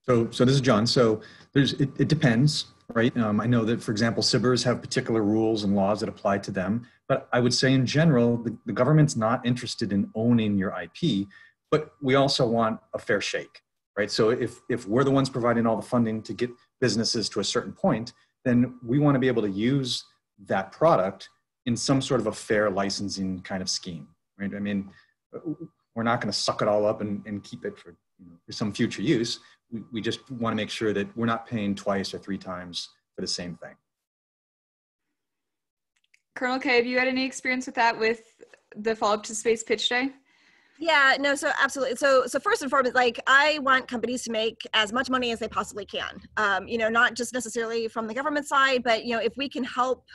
So this is John. So it depends, right? I know that, for example, SIBRs have particular rules and laws that apply to them, but I would say in general, the government's not interested in owning your IP, but we also want a fair shake, right? So if we're the ones providing all the funding to get businesses to a certain point, then we want to be able to use that product in some sort of a fair licensing kind of scheme, right? I mean, we're not going to suck it all up and keep it for some future use. We just want to make sure that we're not paying twice or 3 times for the same thing. Colonel K, have you had any experience with that with the follow-up to Space Pitch Day? Yeah, no, so absolutely. So first and foremost, like, I want companies to make as much money as they possibly can. Not just necessarily from the government side, but, if we can help,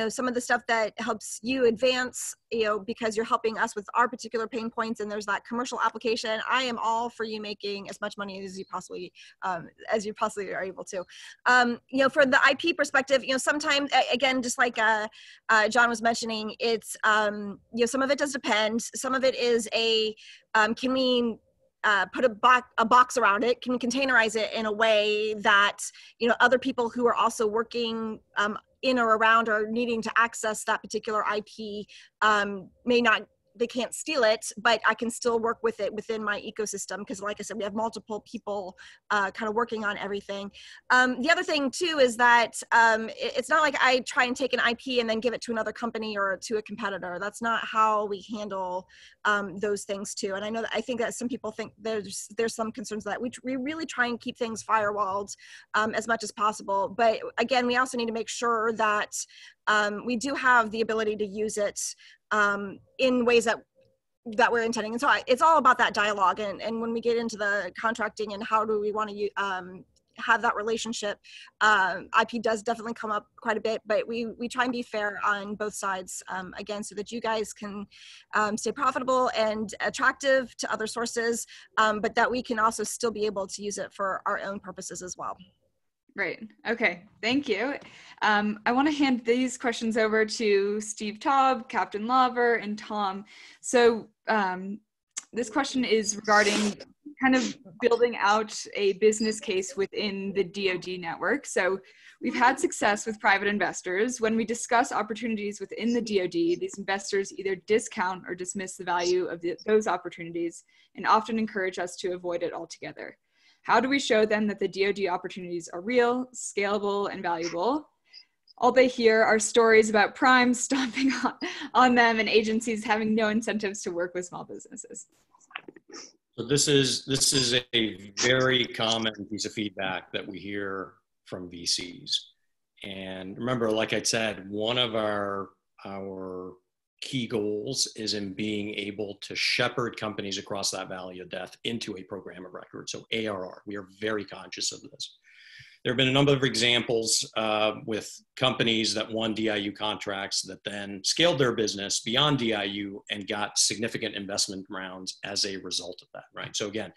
some of the stuff that helps you advance, because you're helping us with our particular pain points, and there's that commercial application. I am all for you making as much money as you possibly are able to. For the IP perspective, sometimes, again, just like John was mentioning, it's some of it does depend. Some of it is can we put a box around it? Can we containerize it in a way that other people who are also working in or around or needing to access that particular IP they can't steal it, but I can still work with it within my ecosystem, because like I said, we have multiple people kind of working on everything. The other thing too is that it's not like I try and take an IP and then give it to another company or to a competitor. That's not how we handle those things too. And I think that some people think there's some concerns that we really try and keep things firewalled as much as possible. But again, we also need to make sure that we do have the ability to use it in ways that we're intending. And so it's all about that dialogue. And when we get into the contracting and how do we want to have that relationship, IP does definitely come up quite a bit, but we try and be fair on both sides, again, so that you guys can stay profitable and attractive to other sources, but that we can also still be able to use it for our own purposes as well. Right. Okay. Thank you. I want to hand these questions over to Steve Taub, Captain Lauver, and Tom. So this question is regarding kind of building out a business case within the DoD network. So we've had success with private investors. When we discuss opportunities within the DoD, these investors either discount or dismiss the value of those opportunities and often encourage us to avoid it altogether. How do we show them that the DoD opportunities are real, scalable, and valuable? All they hear are stories about primes stomping on them and agencies having no incentives to work with small businesses. So this is a very common piece of feedback that we hear from VCs. And remember, like I said, one of our key goals is in being able to shepherd companies across that valley of death into a program of record. So ARR, we are very conscious of this. There have been a number of examples with companies that won DIU contracts that then scaled their business beyond DIU and got significant investment rounds as a result of that, right? So again,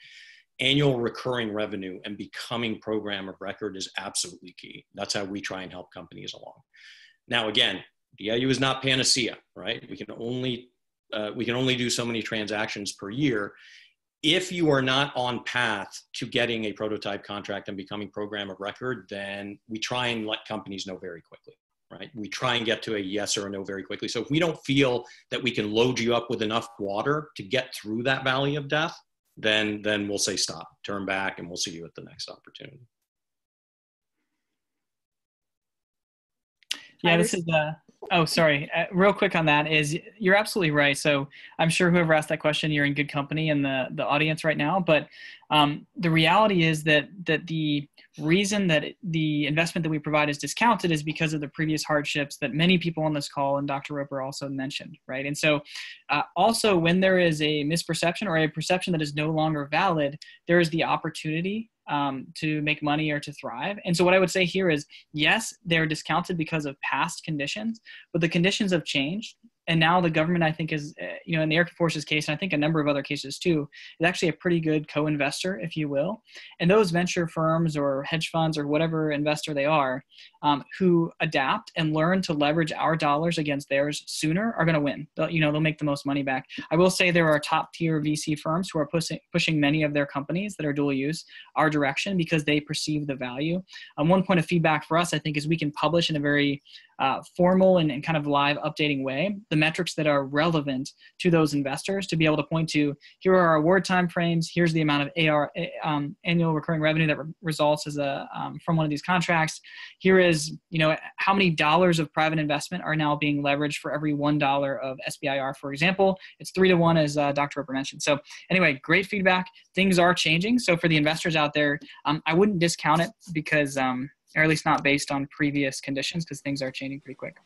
annual recurring revenue and becoming program of record is absolutely key. That's how we try and help companies along. Now, again, DIU is not panacea, right? We can only do so many transactions per year. if you are not on path to getting a prototype contract and becoming program of record, then we try and let companies know very quickly, right? We try and get to a yes or a no very quickly. So if we don't feel that we can load you up with enough water to get through that valley of death, then we'll say stop, turn back, and we'll see you at the next opportunity. Yeah, this is oh, sorry. Real quick on that is you're absolutely right. So I'm sure whoever asked that question, you're in good company in the audience right now. But the reality is that the reason that the investment that we provide is discounted is because of the previous hardships that many people on this call and Dr. Roper also mentioned, right? And so also when there is a misperception or a perception that is no longer valid, there is the opportunity to make money or to thrive. And so what I would say here is, yes, they're discounted because of past conditions, but the conditions have changed. And now the government, I think, is, in the Air Force's case, and I think a number of other cases too, is actually a pretty good co-investor, if you will. And those venture firms or hedge funds or whatever investor they are, who adapt and learn to leverage our dollars against theirs sooner are going to win. They'll make the most money back. I will say there are top tier VC firms who are pushing many of their companies that are dual use our direction because they perceive the value. One point of feedback for us, I think, is we can publish in a very formal and kind of live updating way the metrics that are relevant to those investors to be able to point to, here are our award timeframes, here's the amount of annual recurring revenue that results as from one of these contracts. Here is, how many dollars of private investment are now being leveraged for every $1 of SBIR, for example. It's 3 to 1, as Dr. Roper mentioned. So anyway, great feedback. Things are changing. So for the investors out there, I wouldn't discount it because, or at least not based on previous conditions, because things are changing pretty quick.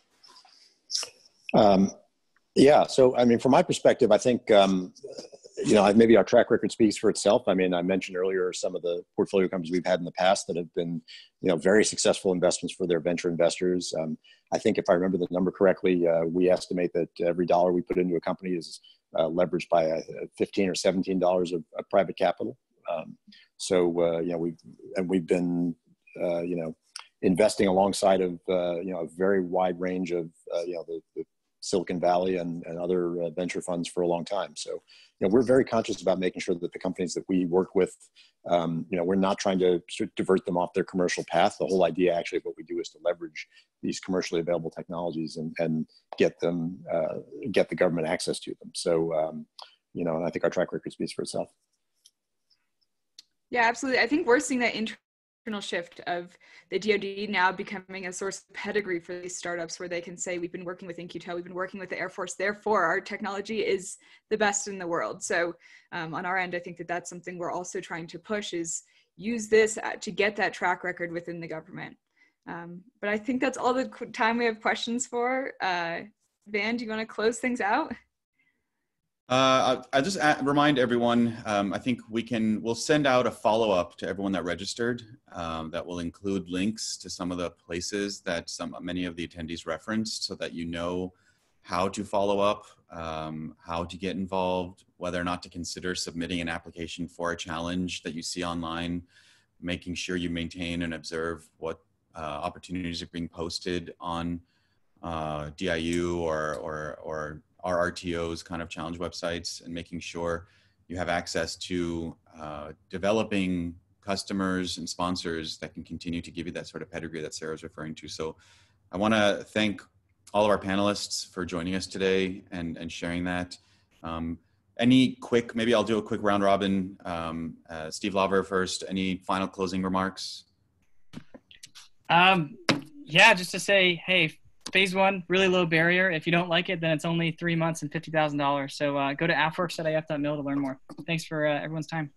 Yeah, so I mean, from my perspective, I think, maybe our track record speaks for itself. I mean, I mentioned earlier some of the portfolio companies we've had in the past that have been, very successful investments for their venture investors. I think if I remember the number correctly, we estimate that every dollar we put into a company is leveraged by $15 or $17 of private capital. We've been, investing alongside of, a very wide range of, the Silicon Valley and other venture funds for a long time. So, we're very conscious about making sure that the companies that we work with, we're not trying to sort of divert them off their commercial path. The whole idea actually of what we do is to leverage these commercially available technologies and get them, get the government access to them. So, and I think our track record speaks for itself. Yeah, absolutely. I think we're seeing that internal shift of the DoD now becoming a source of pedigree for these startups where they can say, we've been working with In-Q-Tel, we've been working with the Air Force, therefore our technology is the best in the world. So on our end, I think that that's something we're also trying to push, is use this to get that track record within the government. But I think that's all the time we have questions for. Van, do you want to close things out? I'll just remind everyone, I think we'll send out a follow-up to everyone that registered that will include links to some of the places that many of the attendees referenced, so that you know how to follow up, how to get involved, whether or not to consider submitting an application for a challenge that you see online, making sure you maintain and observe what opportunities are being posted on DIU or RRTO's kind of challenge websites, and making sure you have access to developing customers and sponsors that can continue to give you that sort of pedigree that Sarah's referring to. So I want to thank all of our panelists for joining us today and sharing that. Maybe I'll do a quick round robin. Steve Lauver first, any final closing remarks? Yeah, just to say, hey, phase 1, really low barrier. If you don't like it, then it's only 3 months and $50,000. So go to AFWERX.af.mil to learn more. Thanks for everyone's time.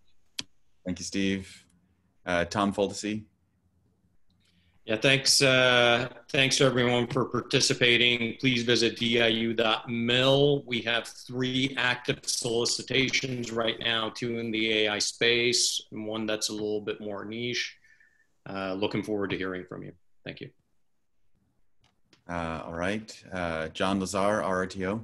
Thank you, Steve. Tom Foldesi. Yeah, thanks to everyone for participating. Please visit diu.mil. We have 3 active solicitations right now, 2 in the AI space and 1 that's a little bit more niche. Looking forward to hearing from you. Thank you. All right, John Lazar, RRTO.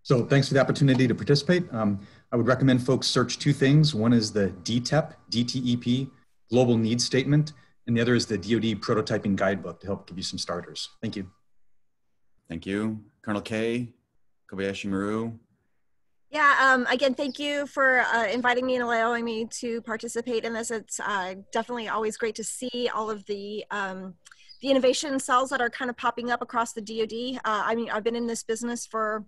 So thanks for the opportunity to participate. I would recommend folks search 2 things. One is the DTEP, Global Needs Statement, and the other is the DoD Prototyping Guidebook to help give you some starters. Thank you. Thank you. Colonel K, Kobayashi Maru. Yeah, again, thank you for inviting me and allowing me to participate in this. It's definitely always great to see all of the innovation cells that are kind of popping up across the DoD. I mean, I've been in this business for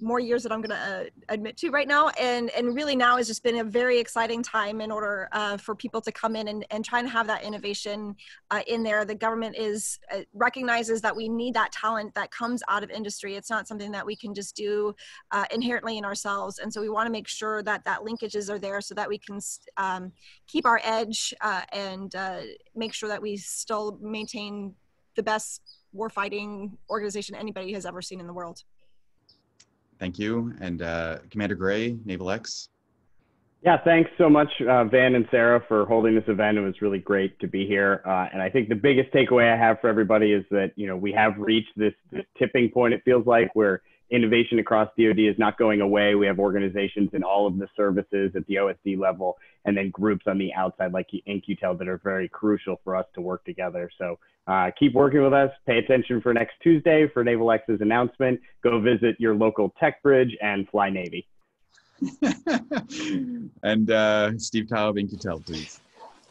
more years than I'm going to admit to right now. And really now has just been a very exciting time in order for people to come in and try and have that innovation in there. The government recognizes that we need that talent that comes out of industry. It's not something that we can just do inherently in ourselves. And so we want to make sure that linkages are there so that we can keep our edge and make sure that we still maintain the best warfighting organization anybody has ever seen in the world. Thank you. And Commander Gray, NavalX. Yeah, thanks so much, Van and Sarah, for holding this event. It was really great to be here. And I think the biggest takeaway I have for everybody is that, we have reached this tipping point, it feels like, where innovation across DoD is not going away. We have organizations in all of the services at the OSD level, and then groups on the outside like InQtel that are very crucial for us to work together. So keep working with us. Pay attention for next Tuesday for NavalX's announcement. Go visit your local tech bridge and fly Navy. And Steve Taub, InQtel, please.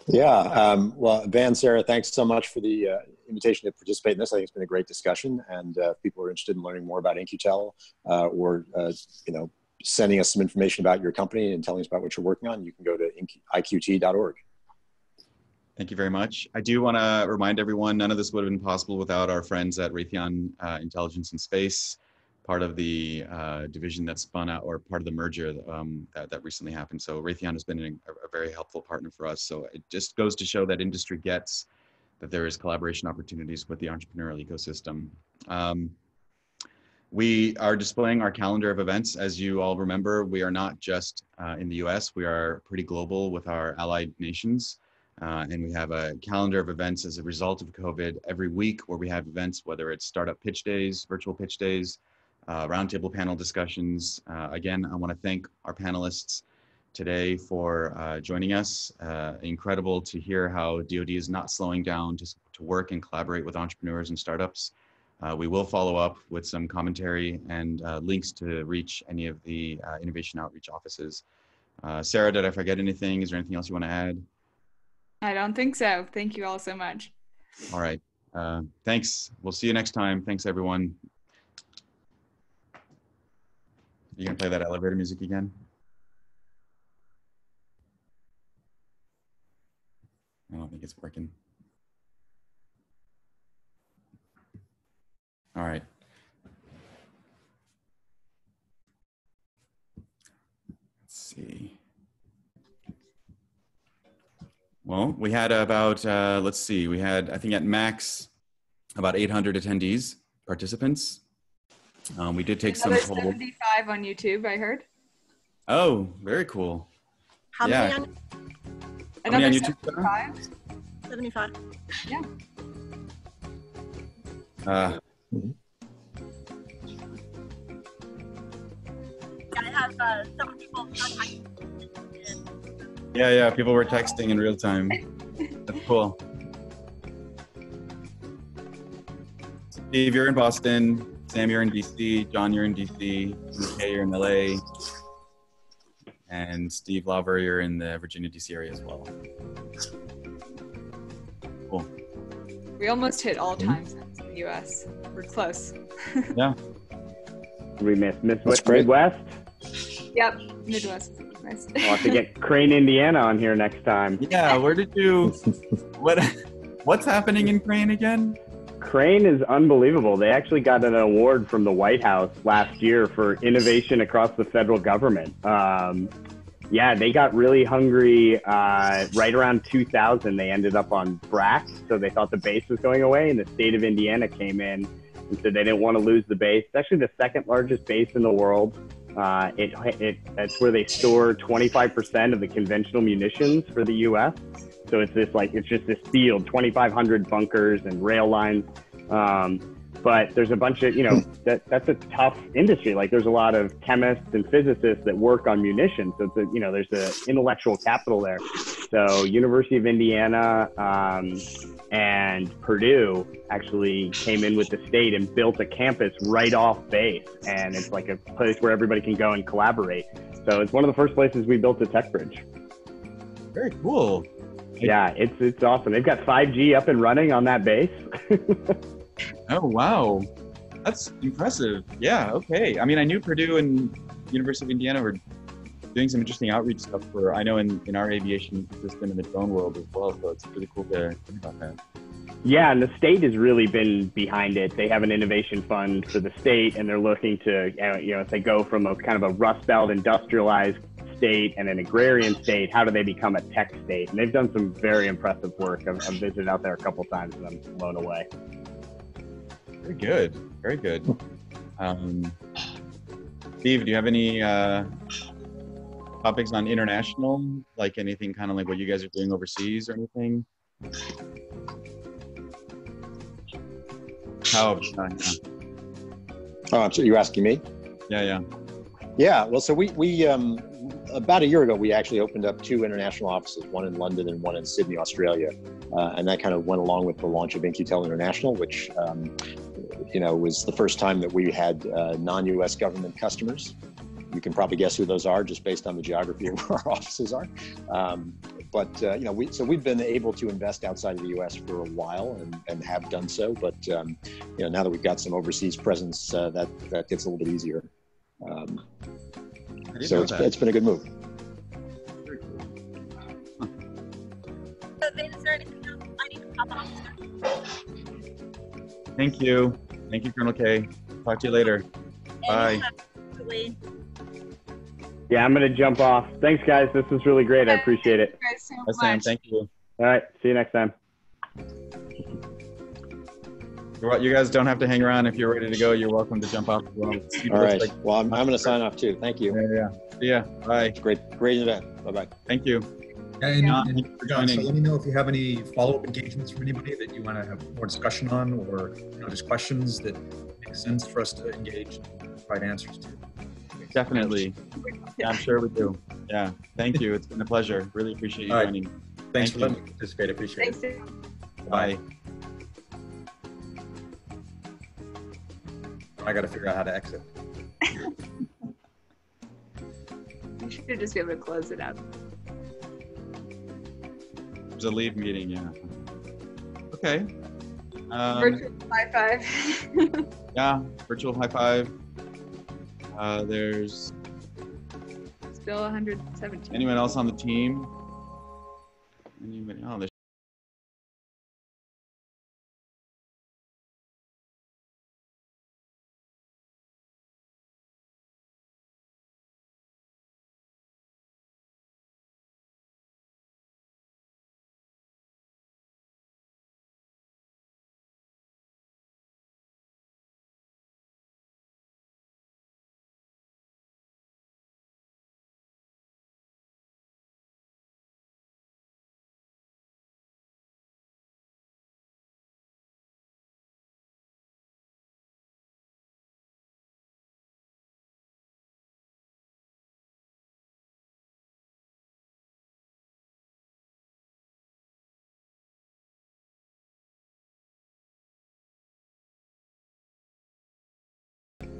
Yeah, well, Van, Sarah, thanks so much for the invitation to participate in this. I think it's been a great discussion, and if people are interested in learning more about InQtel or sending us some information about your company and telling us about what you're working on, you can go to iqt.org. Thank you very much. I do want to remind everyone, none of this would have been possible without our friends at Raytheon Intelligence and Space, part of the division that spun out, or part of the merger that recently happened. So Raytheon has been a very helpful partner for us. So it just goes to show that industry gets that there is collaboration opportunities with the entrepreneurial ecosystem. We are displaying our calendar of events. As you all remember, we are not just in the US, we are pretty global with our allied nations. And we have a calendar of events as a result of COVID every week where we have events, whether it's startup pitch days, virtual pitch days, roundtable panel discussions. Again, I want to thank our panelists today for joining us. Incredible to hear how DoD is not slowing down to work and collaborate with entrepreneurs and startups. We will follow up with some commentary and links to reach any of the innovation outreach offices. Sarah, did I forget anything? Is there anything else you want to add? I don't think so. Thank you all so much. All right. Thanks. We'll see you next time. Thanks, everyone. You gonna play that elevator music again? I don't think it's working. All right. Let's see. Well, we had about, let's see, we had, I think at max, about 800 attendees, participants. We did take some polls. 75 on YouTube, I heard. Oh, very cool. How many on? Another on YouTube? 75? 75. Yeah. I have some people contacting. Yeah, people were texting in real time. That's cool. Steve, you're in Boston. Sam, you're in DC. John, you're in DC. UK, you're in LA. And Steve Lauver, you're in the Virginia, DC area as well. Cool. We almost hit all time zones in the US. We're close. Yeah. We missed Midwest. Yep, Midwest. Nice. We'll have to get Crane, Indiana on here next time. Yeah, where did you, what's happening in Crane again? Crane is unbelievable. They actually got an award from the White House last year for innovation across the federal government. Yeah, they got really hungry right around 2000. They ended up on BRAC, so they thought the base was going away, and the state of Indiana came in and said they didn't want to lose the base. It's actually the second largest base in the world. That's where they store 25% of the conventional munitions for the U.S. So it's just this field, 2,500 bunkers and rail lines. But but there's a bunch of, that's a tough industry. Like there's a lot of chemists and physicists that work on munitions. So it's there's the intellectual capital there. So University of Indiana and Purdue actually came in with the state and built a campus right off base. And it's like a place where everybody can go and collaborate. So it's one of the first places we built a tech bridge. Very cool. Yeah, it's awesome. They've got 5G up and running on that base. Oh, wow. That's impressive. Yeah, okay. I mean, I knew Purdue and University of Indiana were doing some interesting outreach stuff I know in our aviation system in the drone world as well. So it's really cool to hear about that. Yeah, and the state has really been behind it. They have an innovation fund for the state, and they're looking to, if they go from a kind of a Rust Belt industrialized state and an agrarian state, how do they become a tech state? And they've done some very impressive work. I've visited out there a couple times and I'm blown away. Very good. Very good. Steve, do you have any topics on international, like anything kind of like what you guys are doing overseas or anything? How? So you're asking me? Yeah. Yeah. Well, so we about a year ago, we actually opened up 2 international offices, one in London and one in Sydney, Australia. And that kind of went along with the launch of InQtel International, which, was the first time that we had non-US government customers. You can probably guess who those are just based on the geography of where our offices are. So we've been able to invest outside of the US for a while and have done so. But, now that we've got some overseas presence, that gets a little bit easier. So it's been a good move. Thank you. Thank you, Colonel K. Talk to you later. Bye. Yeah, I'm going to jump off. Thanks, guys. This was really great. I appreciate it. Thank you guys so Bye, Sam. much. Thank you. All right. See you next time. You guys don't have to hang around. If you're ready to go, you're welcome to jump off as well. All right. Well, I'm going to sign off too. Thank you. Yeah. See ya. Bye. Great event. Bye-bye. Thank you. And for John, so joining. let me know if you have any follow-up engagements from anybody that you want to have more discussion on, or just questions that make sense for us to engage and provide answers to. Definitely. Yeah, I'm sure we do. Yeah. Thank you. It's been a pleasure. Really appreciate you All right. joining. Thanks Thank for you. letting me participate. I appreciate Thanks. it. Bye. I got to figure out how to exit. You should just be able to close it out. There's a leave meeting, yeah. Okay. Virtual high five. Yeah, virtual high five. There's Still 117. anyone else on the team? Anybody? Oh, there's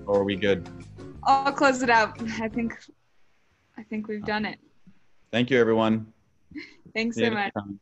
or are we good? I'll close it out. I think we've done it. Thank you, everyone. Thanks See you so much. next time.